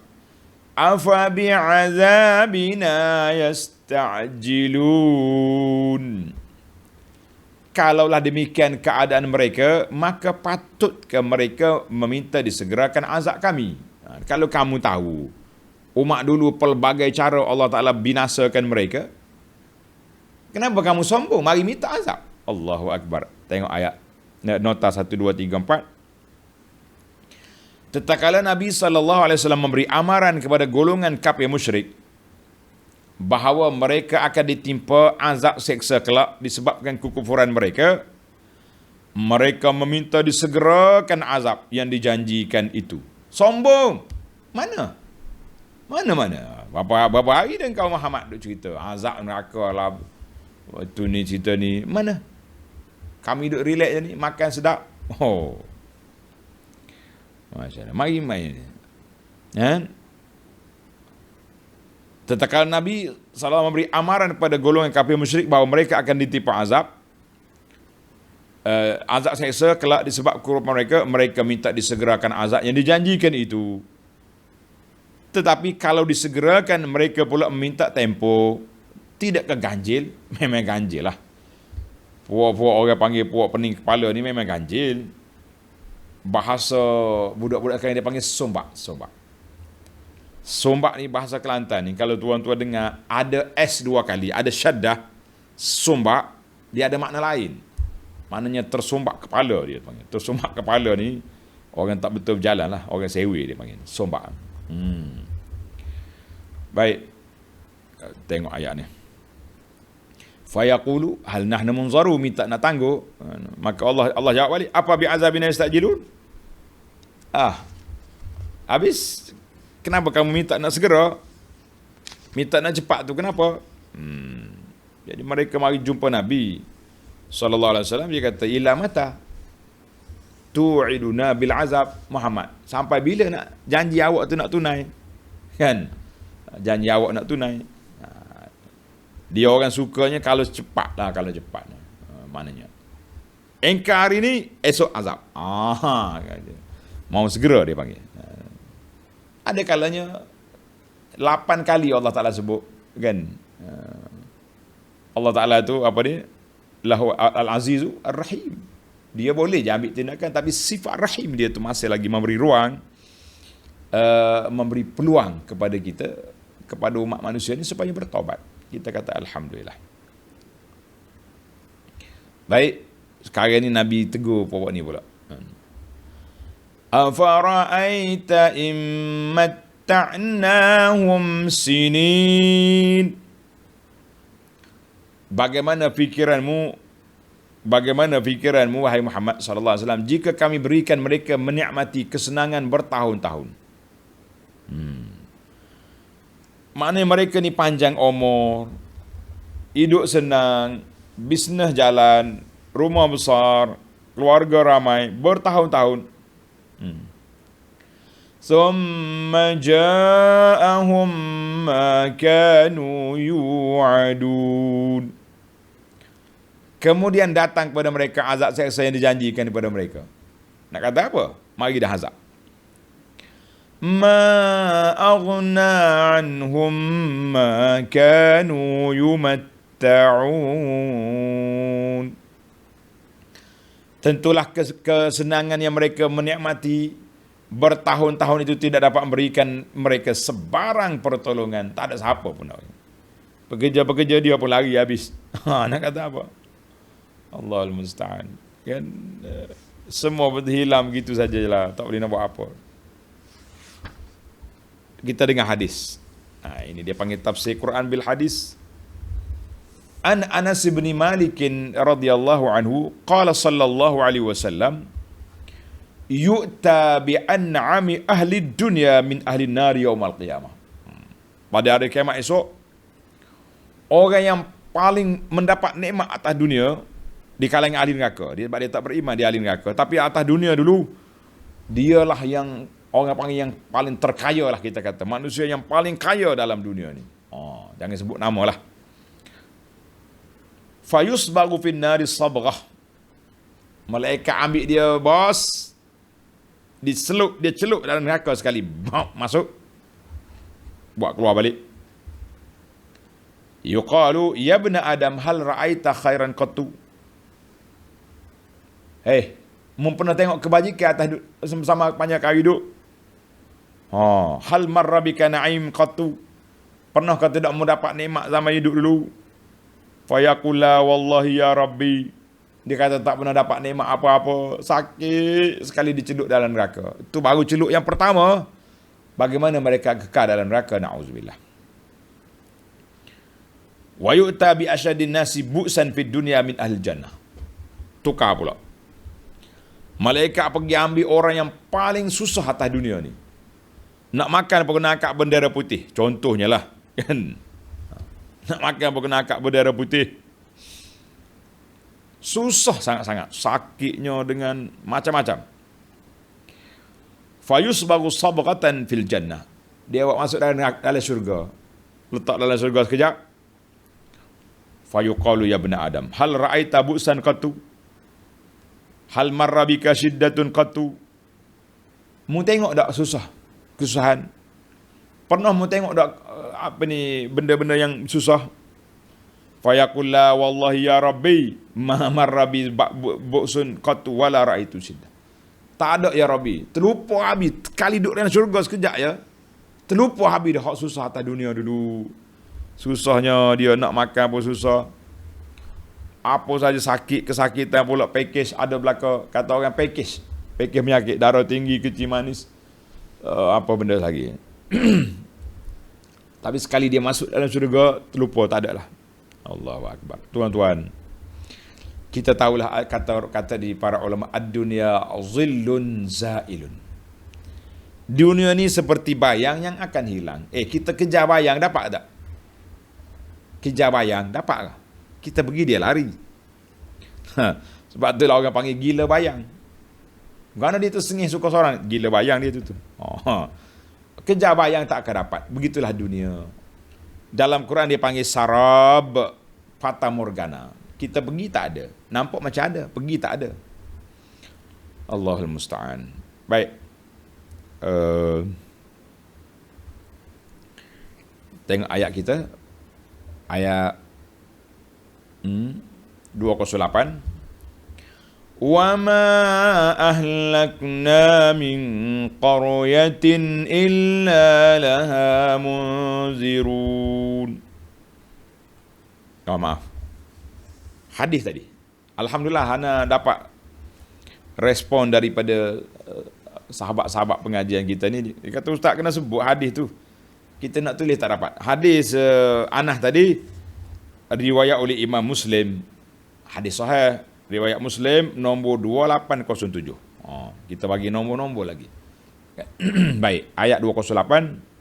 afa bi'azabina yasta'jilun. Kalaulah demikian keadaan mereka, maka patutkah mereka meminta disegerakan azab kami? Kalau kamu tahu umat dulu pelbagai cara Allah Ta'ala binasakan mereka, kenapa kamu sombong? Mari minta azab. Allahu Akbar. Tengok ayat nota 1, 2, 3, 4. Tatkala Nabi SAW memberi amaran kepada golongan kafir musyrik bahawa mereka akan ditimpa azab seksa kelak disebabkan kekufuran mereka, mereka meminta disegerakan azab yang dijanjikan itu. Sombong. Mana? Berapa hari dan kau Muhammad duk cerita azab neraka lah, itu ni cerita ni. Mana? Kami duk relax je ni, makan sedap. Masya Allah. Mari main. Tatkala Nabi SAW memberi amaran kepada golongan kafir musyrik bahawa mereka akan ditimpa azab, azab seksa kelak disebab kekufuran mereka, mereka minta disegerakan azab yang dijanjikan itu. Tetapi kalau disegerakan, mereka pula meminta tempoh. Tidakkah ganjil? Memang ganjil lah. Puak-puak orang panggil puak pening kepala ni memang ganjil. Bahasa budak-budak sekarang dia panggil sombak. Sombak ni bahasa Kelantan ni, kalau tuan-tuan dengar, ada S 2 kali, ada syaddah, sombak, dia ada makna lain. Maknanya tersumbat kepala dia panggil. Tersumbat kepala ni orang tak betul berjalan lah, orang sewe dia panggil. Sumbat. Baik. Tengok ayat ni. Fayaqulu hal nahnu munzaru, minta nak tangguh. Maka Allah jawab balik, apa bi azabina yastajilun? Habis kenapa kamu minta nak segera? Minta nak cepat tu kenapa? Jadi mereka mari jumpa Nabi sallallahu alaihi wasallam, dia kata ila mata tu'iduna bil azab Muhammad, sampai bila nak janji awak tu nak tunai? Kan? Janji awak nak tunai. Dia orang sukanya kalau cepat lah, kalau cepat. Maknanya engkau hari ni, esok azab. Mau segera dia panggil. Ada kalanya 8 kali Allah Ta'ala sebut, kan? Allah Ta'ala tu apa dia? Lahu al-azizu ar-rahim. Dia boleh je ambil tindakan, tapi sifat rahim dia tu masih lagi memberi ruang, memberi peluang kepada kita, kepada umat manusia ni supaya bertaubat. Kita kata alhamdulillah. Baik, sekarang ni Nabi tegur pokok ni pula. Afara'aita immatta'nahum sinin. Bagaimana fikiranmu wahai Muhammad sallallahu alaihi wasallam, jika kami berikan mereka menikmati kesenangan bertahun-tahun? Maknanya mereka ni panjang umur, hidup senang, bisnes jalan, rumah besar, keluarga ramai, bertahun-tahun. Thumma ja'ahum ma kanu yu'adun. Kemudian datang kepada mereka azab seksa yang dijanjikan kepada mereka. Nak kata apa? Mari dah azab. Ma aghna anhum ma kanu yumatta'un. Tentulah kesenangan yang mereka menikmati bertahun-tahun itu tidak dapat memberikan mereka sebarang pertolongan. Tak ada siapa pun. Pekerja-pekerja dia pun lari habis. Nak kata apa? Allahul musta'an. Kan semua berhilang gitu sajalah, tak boleh nak buat apa. Kita dengar hadis. Ini dia panggil tafsir Quran bil hadis. An Anas bin Malik radhiyallahu anhu qala sallallahu alaihi wasallam, yu'ta bi an'ami ahli dunya min ahli nar yaumal qiyamah. Pada hari kiamat esok, orang yang paling mendapat nikmat atas dunia di kalangan ahli neraka. Dia sebab dia tak beriman, dia ahli neraka. Tapi atas dunia dulu, dialah yang orang panggil yang paling terkaya lah, kita kata. Manusia yang paling kaya dalam dunia ni. Jangan sebut nama lah. Fayusbagu fin nari sabrah. Malaikat ambil dia, bos. Dia celup dalam neraka sekali. Masuk. Buat keluar balik. Yuqalu, ya ibna Adam, hal ra'aita khairan qattu. Mu pernah tengok kebajikan atas sama panjang kau hidup? Hal marra bika na'im qattu. Pernah kau tidak mu dapat nikmat zaman hidup dulu? Fayaqula wallahi ya rabbi. Dia kata tak pernah dapat nikmat apa-apa. Sakit sekali diceluk dalam neraka. Itu baru celuk yang pertama. Bagaimana mereka kekal dalam neraka? Na'udzubillah. Wa yu'ta bi asyadin nasi bu'san fid dunya min ahli jannah. Tukar pula. Malaikat pergi ambil orang yang paling susah atas dunia ni. Nak makan pun kena akak bendera putih. Contohnya lah. Kan? Nak makan pun kena akak bendera putih. Susah sangat-sangat. Sakitnya dengan macam-macam. Fayusbagu sabratan fil jannah. Dia buat masuk dalam syurga. Letak dalam syurga sekejap. Fayuqalu ya ibna Adam, hal ra'aita bu'san qattu? Hal marra bika syiddatun qattu? Mu tengok tak kesusahan? Pernah mu tengok tak benda-benda yang susah? Fayaqul la wallahi ya rabbi ma marra bi bu'sun qattu wala ra'aitu syiddah. Tak ada ya rabbi. Terlupa habis kali duduk dalam syurga sekejap ya. Terlupa habis dah hak susah atas dunia dulu. Susahnya dia nak makan pun susah. apa saja sakit, kesakitan pula package ada belaka, kata orang package penyakit, darah tinggi, kecil manis, apa benda lagi. Tapi sekali dia masuk dalam syurga, terlupa, tak ada lah. Allahu Akbar. Tuan-tuan, kita tahulah kata di para ulama, ad-dunya zillun zailun. Dunia ni seperti bayang yang akan hilang. Kita kejar bayang, dapat tak? Kejar bayang, dapat tak? Kita pergi, dia lari. Sebab tu lah orang panggil gila bayang. Kerana dia tersengih suka seorang, gila bayang dia tu. Kejar bayang tak akan dapat. Begitulah dunia. Dalam Quran dia panggil sarab fata morgana. Kita pergi tak ada. Nampak macam ada, pergi tak ada. Allahul musta'an. Baik. Tengok ayat kita. Ayat 208. Wa ma ahlakna min qaryatin illa laha munzirun. Maaf. Hadis tadi. Alhamdulillah Hana dapat respon daripada sahabat-sahabat pengajian kita ni. Dia kata, ustaz kena sebut hadis tu. Kita nak tulis tak dapat. Hadis Anas tadi riwayat oleh Imam Muslim. Hadis sahih riwayat Muslim nombor 2807. Kita bagi nombor-nombor lagi. Baik, ayat 208.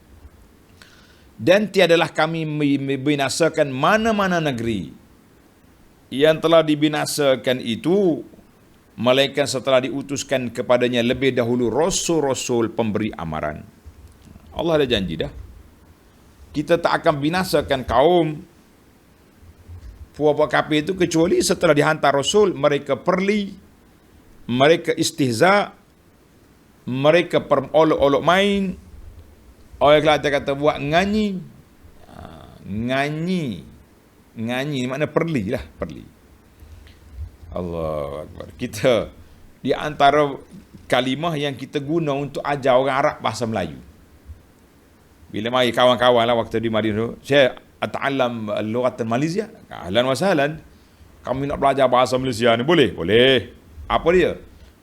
Dan tiadalah kami membinasakan mana-mana negeri yang telah dibinasakan itu, melainkan setelah diutuskan kepadanya lebih dahulu rasul-rasul pemberi amaran. Allah ada janji dah. Kita tak akan binasakan kaum puak-puak kafir itu kecuali setelah dihantar rasul, mereka perli, mereka istihza, mereka olok-olok main. Orang Kelantan kata buat nganyi. Nganyi ni makna perli lah, perli. Allah Akbar. Kita di antara kalimah yang kita guna untuk ajar orang Arab bahasa Melayu. Bila mari kawan-kawan lah waktu di Madinah, saya ata'allam al-lughat al-Malaysia. Ahlan wa sahlan. Kami nak belajar bahasa Malaysia ni, boleh? Boleh. Apa dia?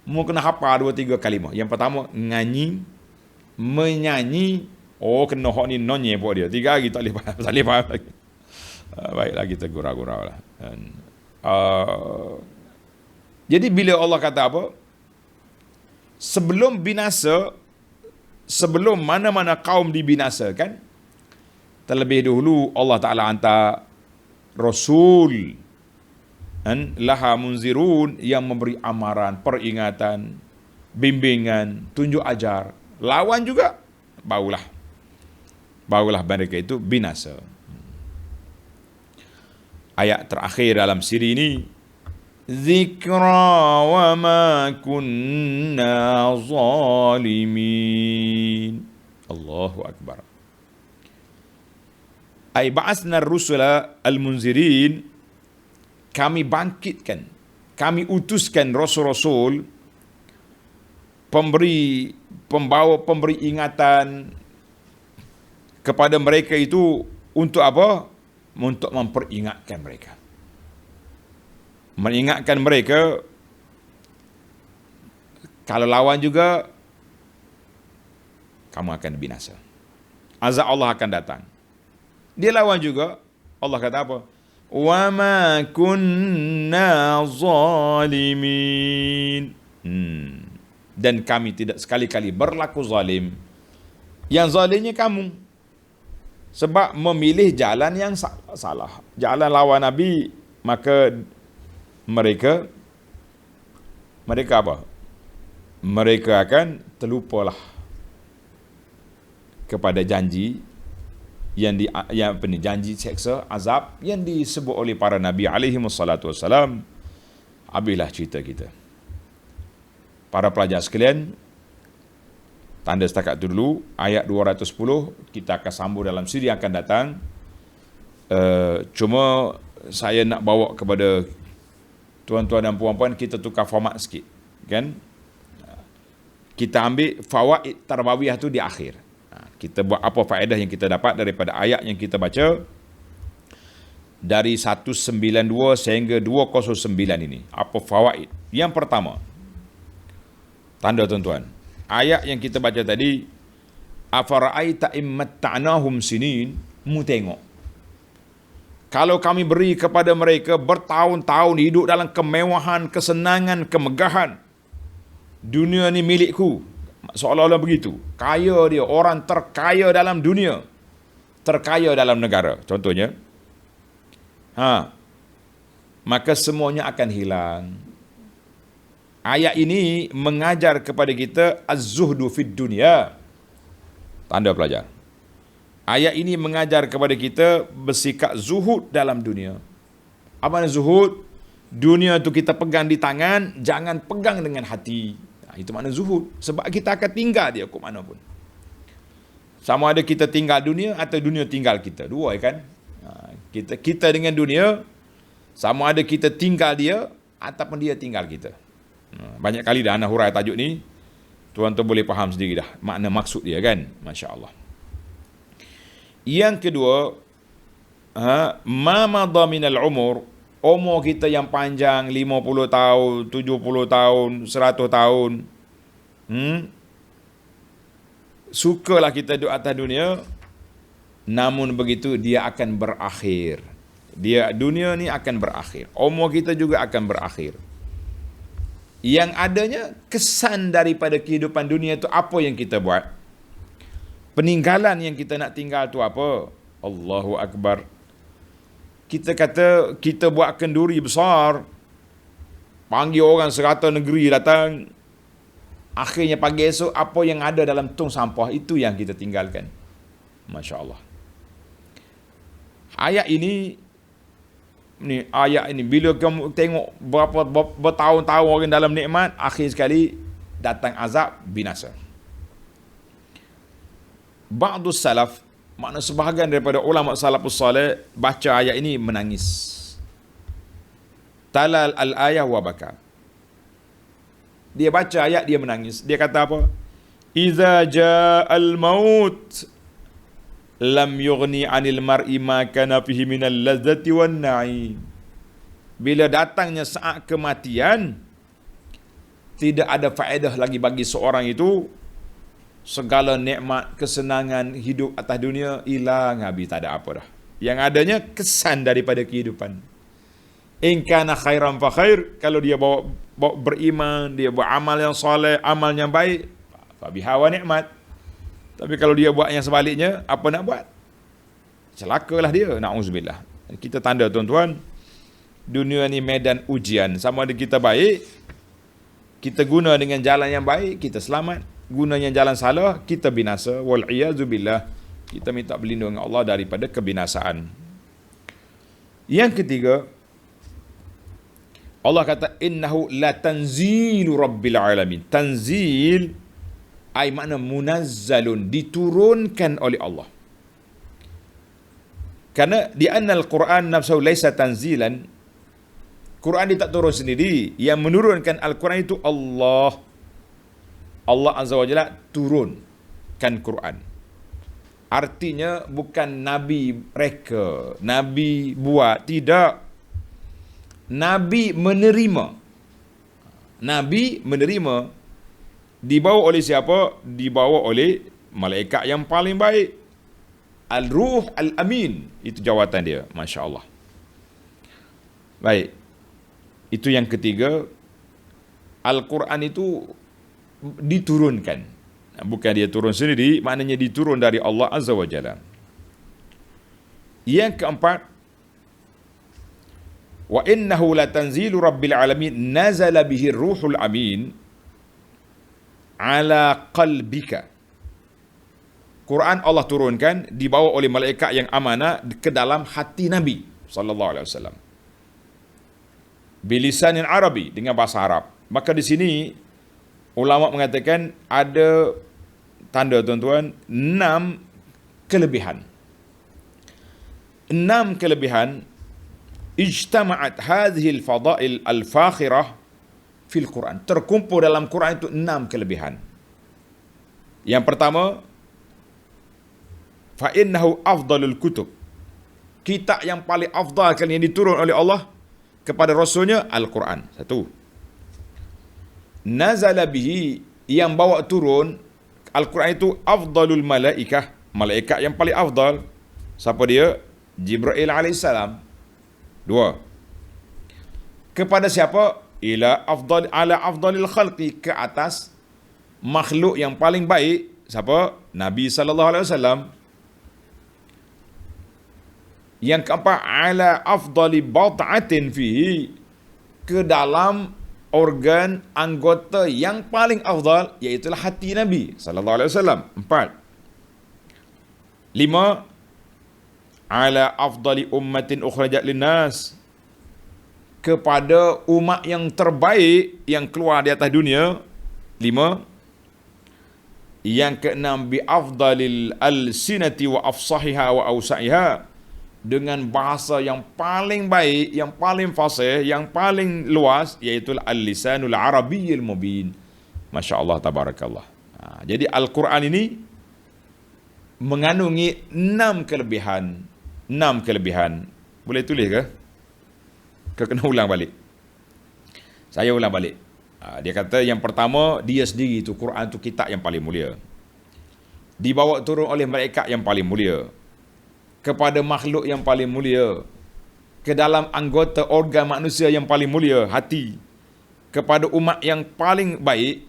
Mu kena hafal 2-3 kalimah. Yang pertama, nganyi, menyanyi. Kena hak ni nonye buat dia. 3 hari tak boleh faham lagi. Baiklah, kita gurau-gurau lah. Jadi bila Allah kata apa? Sebelum binasa, sebelum mana-mana kaum dibinasakan, terlebih dahulu Allah Ta'ala hantar Rasul laha munzirun, yang memberi amaran, peringatan, bimbingan, tunjuk ajar. Lawan juga, barulah mereka itu binasa. Ayat terakhir dalam siri ini, Zikra wa ma kunna zalimin. Allahu Akbar. Ay ba'asna ar-rusula al-munzirin, kami bangkitkan, kami utuskan rasul-rasul, pembawa pemberi ingatan kepada mereka itu. Untuk apa? Untuk memperingatkan mereka. Mengingatkan mereka, kalau lawan juga, kamu akan binasa. Azab Allah akan datang. Dia lawan juga, Allah kata apa? Wa ma kunna zalimin. Dan kami tidak sekali-kali berlaku zalim. Yang zalimnya kamu. Sebab memilih jalan yang salah. Jalan lawan Nabi, maka mereka apa? Mereka akan terlupalah kepada janji janji seksa, azab yang disebut oleh para Nabi alaihi wassalatu wassalam. Habislah cerita kita. Para pelajar sekalian, tanda setakat itu dulu. Ayat 210 kita akan sambung dalam siri yang akan datang. Cuma saya nak bawa kepada tuan-tuan dan puan-puan, kita tukar format sikit, kan? Kita ambil fawaid tarbawiyah tu di akhir. Kita buat apa faedah yang kita dapat daripada ayat yang kita baca. dari 192 sehingga 209 ini. Apa fawaid? Yang pertama, tanda tuan-tuan, ayat yang kita baca tadi, afara'aita immatta'nahum sinin, mu tengok. Kalau kami beri kepada mereka bertahun-tahun hidup dalam kemewahan, kesenangan, kemegahan. Dunia ni milikku. Seolah-olah begitu. Kaya dia, orang terkaya dalam dunia. Terkaya dalam negara. Contohnya. Maka semuanya akan hilang. Ayat ini mengajar kepada kita az-zuhdu fid dunia. Tanda pelajar. Ayat ini mengajar kepada kita bersikap zuhud dalam dunia. Apa makna zuhud? Dunia tu kita pegang di tangan, jangan pegang dengan hati. Itu makna zuhud. Sebab kita akan tinggal dia ke mana pun. Sama ada kita tinggal dunia atau dunia tinggal kita. Dua kan? Kita dengan dunia, sama ada kita tinggal dia ataupun dia tinggal kita. Banyak kali dah anak hurai tajuk ni. Tuan-tuan boleh faham sendiri dah makna maksud dia kan? Masya Allah. Yang kedua, ma madha minal umur kita yang panjang 50 tahun, 70 tahun, 100 tahun. Sukalah kita duduk atas dunia, namun begitu dia akan berakhir. Dunia ni akan berakhir. Umur kita juga akan berakhir. Yang adanya kesan daripada kehidupan dunia itu apa yang kita buat? Peninggalan yang kita nak tinggal tu apa? Allahu Akbar. Kita kata kita buat kenduri besar, panggil orang serata negeri datang, akhirnya pagi esok apa yang ada dalam tong sampah itu yang kita tinggalkan. Masya Allah. Ayat ini bila kamu tengok bertahun-tahun orang dalam nikmat, akhir sekali datang azab, binasa. Ba'dus salaf, makna sebahagian daripada ulama salafus salih baca ayat ini menangis. Talal al-ayah wa baka. Dia baca ayat, dia menangis. Dia kata apa? Iza ja'al maut lam yughni 'anil mar'i ma kana fihi minal ladzati wan na'im. Bila datangnya saat kematian, tidak ada faedah lagi bagi seorang itu. Segala nikmat, kesenangan hidup atas dunia hilang habis, tak ada apa dah. Yang adanya kesan daripada kehidupan. In kana khairan fa khair, kalau dia bawa beriman, dia buat amal yang soleh, amal yang baik, fa biha wa nikmat. Tapi kalau dia buat yang sebaliknya, apa nak buat? Celakalah dia, na'udzubillah. Kita tanda tuan-tuan, dunia ni medan ujian. Sama ada kita baik, kita guna dengan jalan yang baik, kita selamat. Gunanya jalan salah, kita binasa. Wal'iyazubillah. Kita minta perlindungan Allah daripada kebinasaan. Yang ketiga, Allah kata, innahu la tanzilu rabbil alamin. Tanzil, ay makna munazzalun, diturunkan oleh Allah. Karena di anna al-Quran nafsahu laysa tanzilan. Quran dia tak turun sendiri. Yang menurunkan Al-Quran itu Allah. Allah Azza wa Jalla turunkan Quran. Artinya bukan Nabi reka, Nabi buat, tidak. Nabi menerima. Nabi menerima. Dibawa oleh siapa? Dibawa oleh malaikat yang paling baik. Al-Ruh Al-Amin. Itu jawatan dia. Masya Allah. Baik. Itu yang ketiga. Al-Quran itu diturunkan. Bukan dia turun sendiri, maknanya diturun dari Allah Azza wa Jalla. Yang keempat, wa innahu latanzilu rabbil alamin nazala bihi ruhul amin ala qalbika. Quran Allah turunkan dibawa oleh malaikat yang amanah ke dalam hati Nabi sallallahu alaihi wasallam. Bilisanin Arabi, dengan bahasa Arab. Maka di sini ulama mengatakan ada tanda tuan-tuan 6 kelebihan. 6 kelebihan ijtama'at hadhihi al-fada'il al-fakhirah fil Quran. Terkumpul dalam Quran itu 6 kelebihan. Yang pertama, fa innahu afdalul kutub. kitab yang paling afdal kali yang diturun oleh Allah kepada Rasulnya, Al-Quran. Satu. Nazala bihi, yang bawa turun Al-Quran itu afdalul malaikah, malaikat yang paling afdal. Siapa dia? Jibril alaihissalam. Dua. Kepada siapa? Ala afdalil khalqi, ke atas makhluk yang paling baik. Siapa? Nabi sallallahu alaihi wasallam. Yang keempat, ala afdali bad'atin fihi, ke dalam organ anggota yang paling afdal, iaitu hati Nabi sallallahu alaihi wasallam. Empat. Lima, ala afdali ummatin ukhrajat linnas, kepada umat yang terbaik yang keluar di atas dunia. Lima. Yang keenam, bi afdalil alsinati wa afsahiha wa awsa'iha, dengan bahasa yang paling baik, yang paling fasih, yang paling luas, iaitu al-lisanul arabiyyil mubin. Masya Allah, tabarakallah. Jadi Al-Quran ini mengandungi 6 kelebihan. 6 kelebihan. Boleh tulis ke? Kena ulang balik. Saya ulang balik. Dia kata yang pertama, dia sendiri itu, Quran itu kitab yang paling mulia. Dibawa turun oleh malaikat yang paling mulia, kepada makhluk yang paling mulia, ke dalam anggota organ manusia yang paling mulia, hati, kepada umat yang paling baik,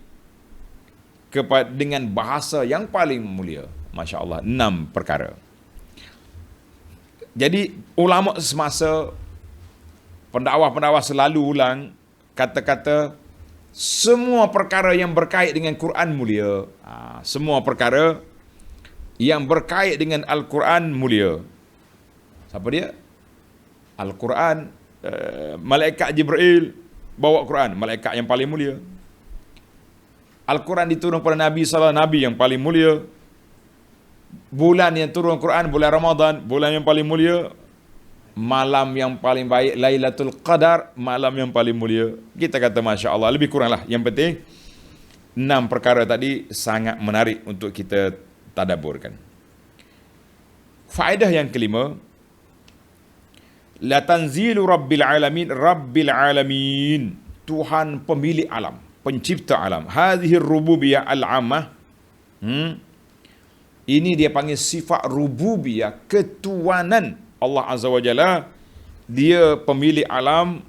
dengan bahasa yang paling mulia. Masya Allah, 6 perkara. Jadi ulama semasa, pendakwah-pendakwah selalu ulang kata-kata semua perkara yang berkait dengan Quran mulia. Semua perkara yang berkait dengan Al-Quran mulia. Siapa dia? Al-Quran, malaikat Jibril bawa Quran, malaikat yang paling mulia. Al-Quran diturun kepada Nabi SAW, Nabi yang paling mulia. Bulan yang turun Quran, bulan Ramadan, bulan yang paling mulia. Malam yang paling baik, Lailatul Qadar, malam yang paling mulia. Kita kata Masya Allah, lebih kurang lah. Yang penting 6 perkara tadi sangat menarik untuk kita tadaburkan. Faedah yang kelima, la tanzilu rabbil alamin, Tuhan pemilik alam, pencipta alam. Hadhihi rububiyah al-ammah, ini dia panggil sifat rububiyah, ketuanan Allah Azza wa Jalla. Dia pemilik alam,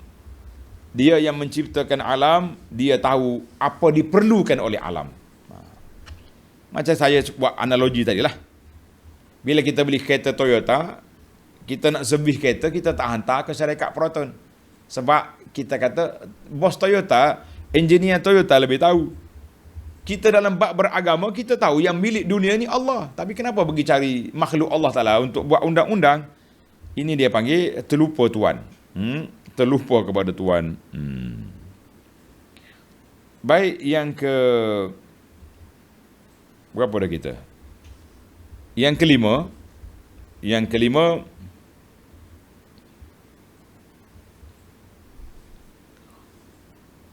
dia yang menciptakan alam, dia tahu apa diperlukan oleh alam. Macam saya buat analogi tadi lah. Bila kita beli kereta Toyota, kita nak servis kereta, kita tak hantar ke syarikat Proton. Sebab kita kata, bos Toyota, engineer Toyota lebih tahu. Kita dalam bab beragama, kita tahu yang milik dunia ni Allah. Tapi kenapa pergi cari makhluk Allah Ta'ala untuk buat undang-undang? Ini dia panggil terlupa Tuhan. Terlupa kepada Tuhan. Baik, yang ke berapa dah kita? Yang kelima,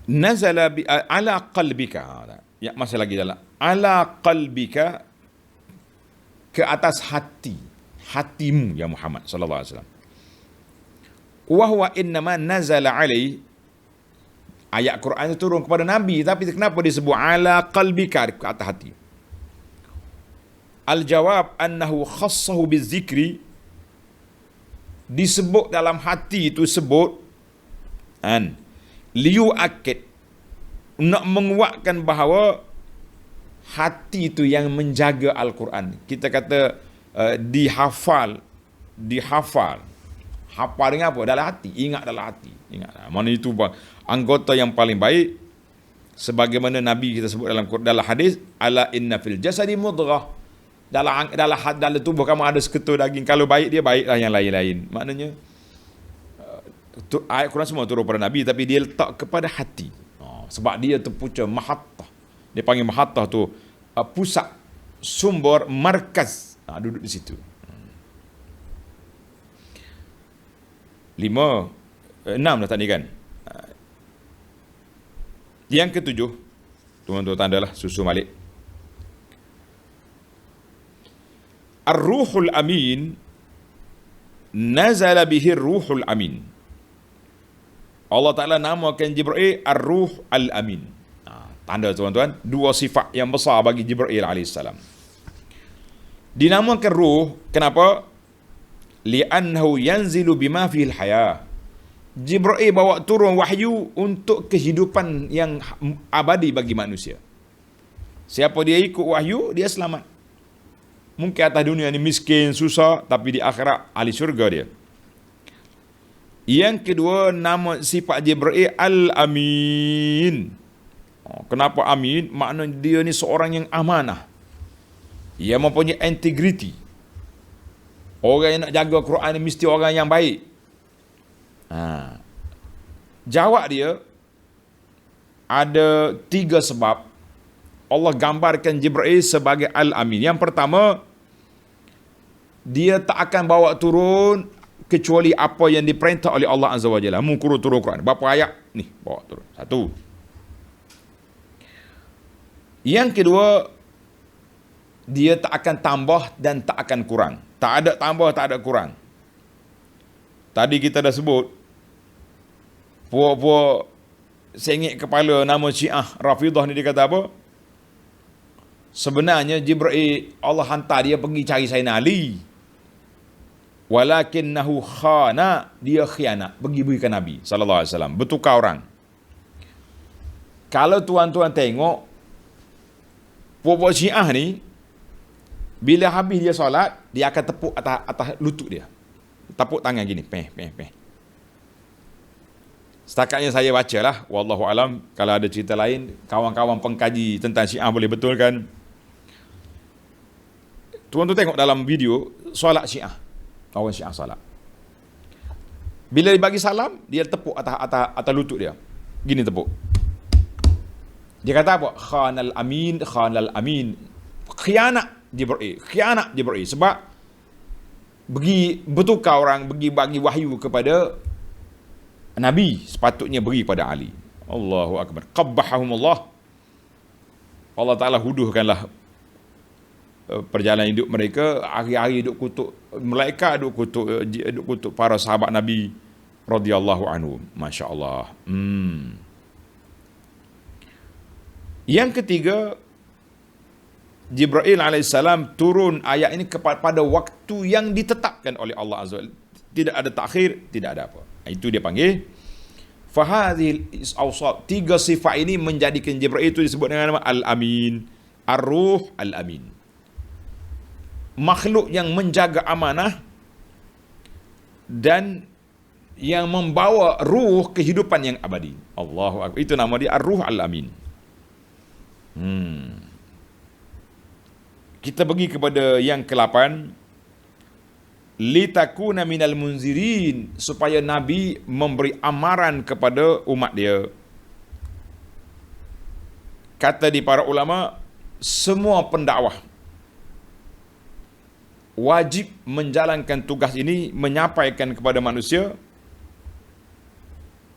nazala ala qalbika. Ya, masih lagi dalam ala qalbika, ke atas hatimu ya Muhammad sallallahu alaihi wasallam. Wa huwa innama nazala alai, ayat Quran itu turun kepada Nabi, tapi kenapa disebut ala qalbika, ke atas hati? Al-jawab annahu khassahu bizikri, disebut dalam hati itu sebut liyu'akid, nak menguatkan bahawa hati itu yang menjaga Al-Quran. Kita kata dihafal. Hafal dengan apa? Dalam hati. Ingat dalam hati. Mana itu anggota yang paling baik. Sebagaimana Nabi kita sebut dalam hadis, ala inna fil jasadi mudghah. Dalam tubuh kamu ada seketul daging. Kalau baik, dia baiklah yang lain-lain. Maknanya ayat Quran semua turun pada Nabi, tapi dia letak kepada hati. Sebab dia terpucuk mahattah. Dia panggil mahattah tu pusat, sumber, markaz. Duduk di situ. 6 dah tadi kan. Yang ketujuh, tuan-tuan tandalah, susu Malik. Ar-Ruhul Amin, nazala bihi ruhul amin. Allah Ta'ala namakan Jibril ar-ruh al-amin. Tanda tuan-tuan, dua sifat yang besar bagi Jibril alaihissalam. Dinamakan ruh, kenapa? Li'annahu yanzilu bima fihil hayah. Jibril bawa turun wahyu untuk kehidupan yang abadi bagi manusia. Siapa dia ikut wahyu, dia selamat. Mungkin atas dunia ni miskin, susah, tapi di akhirat ahli syurga dia. Yang kedua, nama sifat Jibril Al-Amin. Kenapa Amin? Maknanya dia ni seorang yang amanah. Ia mempunyai integriti. Orang yang nak jaga Quran ni mesti orang yang baik. Jawab dia, ada 3 sebab Allah gambarkan Jibril sebagai Al-Amin. Yang pertama, dia tak akan bawa turun kecuali apa yang diperintah oleh Allah Azza wa Jalla. Mengkurut turun Quran. Berapa ayat? Ni, bawa turun. 1. Yang kedua, dia tak akan tambah dan tak akan kurang. Tak ada tambah, tak ada kurang. Tadi kita dah sebut, puak-puak sengit kepala nama Syiah Rafidah ni, dia kata apa? Sebenarnya Jibril, Allah hantar dia pergi cari Sayyidina Ali. Walakinnahu khana, dia khianat, pergi berikan Nabi sallallahu alaihi wasallam, bertukar orang. Kalau tuan-tuan tengok puak-puak Syiah ni, bila habis dia solat, dia akan tepuk atas lutut dia. Tepuk tangan gini, peh. Setakatnya saya bacalah, wallahu alam, kalau ada cerita lain, kawan-kawan pengkaji tentang Syiah boleh betulkan. Tuan-tuan tengok dalam video solat Syiah. Orang Syiah salat. Bila dia bagi salam, dia tepuk atas lutut dia. Gini tepuk. Dia kata apa? Khanal amin, khanal amin. Khianat Jibril. Sebab bertukar orang, bagi wahyu kepada Nabi, sepatutnya beri pada Ali. Allahu Akbar. Qabbahahumullah. Allah Ta'ala huduhkanlah perjalanan hidup mereka. Hari-hari duk kutuk malaikat, duk kutuk para sahabat Nabi radhiyallahu anhu. Masya Allah. Yang ketiga, Jibril alaihissalam turun ayat ini pada waktu yang ditetapkan oleh Allah Azza wa Jalla. Tidak ada takhir, tidak ada apa. Itu dia panggil fahadhil awsat. 3 sifat ini menjadikan Jibril itu disebut dengan nama Al-Amin, Ar-Ruh Al-Amin. Makhluk yang menjaga amanah dan yang membawa ruh kehidupan yang abadi. Allahu Akbar. Itu nama dia Ar-Ruh Al-Amin. Kita pergi kepada yang ke-8. Litakuna minal munzirin, supaya Nabi memberi amaran kepada umat dia. Kata di para ulama, semua pendakwah wajib menjalankan tugas ini, menyampaikan kepada manusia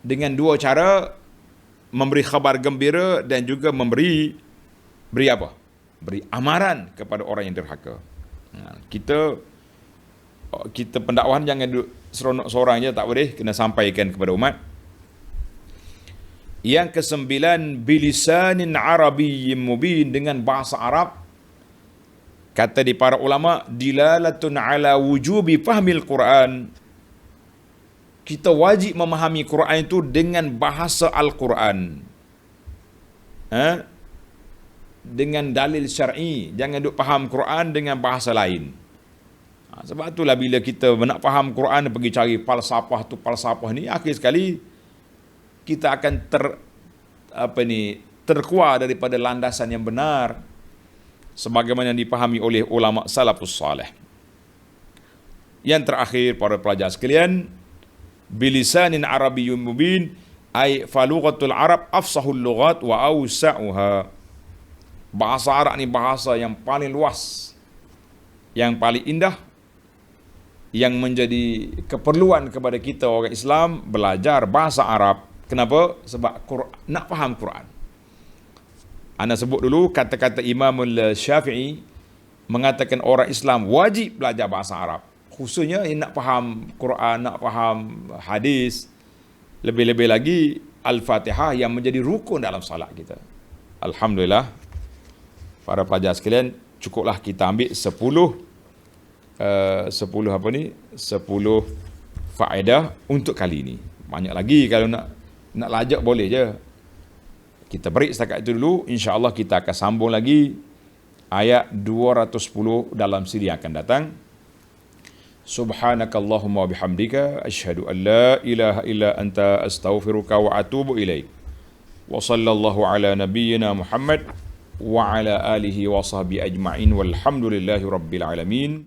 dengan 2 cara, memberi khabar gembira dan juga beri apa? Beri amaran kepada orang yang derhaka. Kita pendakwahan jangan duduk seronok seorang je, tak boleh, kena sampaikan kepada umat. Yang ke-9, bilisanin arabiyyin mubin, dengan bahasa Arab. Kata di para ulama, dilalatun ala wujubi fahmil Quran. Kita wajib memahami Quran itu dengan bahasa Al-Quran. Dengan dalil syar'i. Jangan duk faham Quran dengan bahasa lain. Sebab itulah bila kita nak faham Quran, pergi cari falsafah ni, akhir sekali kita akan terkeluar daripada landasan yang benar, sebagaimana yang dipahami oleh ulama salafus salih. Yang terakhir, para pelajar sekalian, bilisanin arabiyyun mubin, ay falughatul arab afsahul lughat wa awsa'uha. Bahasa Arab ni bahasa yang paling luas, yang paling indah, yang menjadi keperluan kepada kita orang Islam belajar bahasa Arab. Kenapa? Sebab nak faham Quran. Ana sebut dulu kata-kata Imam Syafi'i mengatakan orang Islam wajib belajar bahasa Arab. Khususnya yang nak faham Quran, nak faham hadis, lebih-lebih lagi Al-Fatihah yang menjadi rukun dalam salat kita. Alhamdulillah, para pelajar sekalian, cukuplah kita ambil 10 faedah untuk kali ini. Banyak lagi kalau nak lajak boleh je. Kita break setakat itu dulu. InsyaAllah kita akan sambung lagi ayat 210 dalam siri yang akan datang. Subhanakallahumma bihamdika asyhadu an la ilaha illa anta astaghfiruka wa atubu ilaik. Wa sallallahu ala nabiyyina Muhammad wa ala alihi wa sahbihi ajma'in walhamdulillahi rabbil alamin.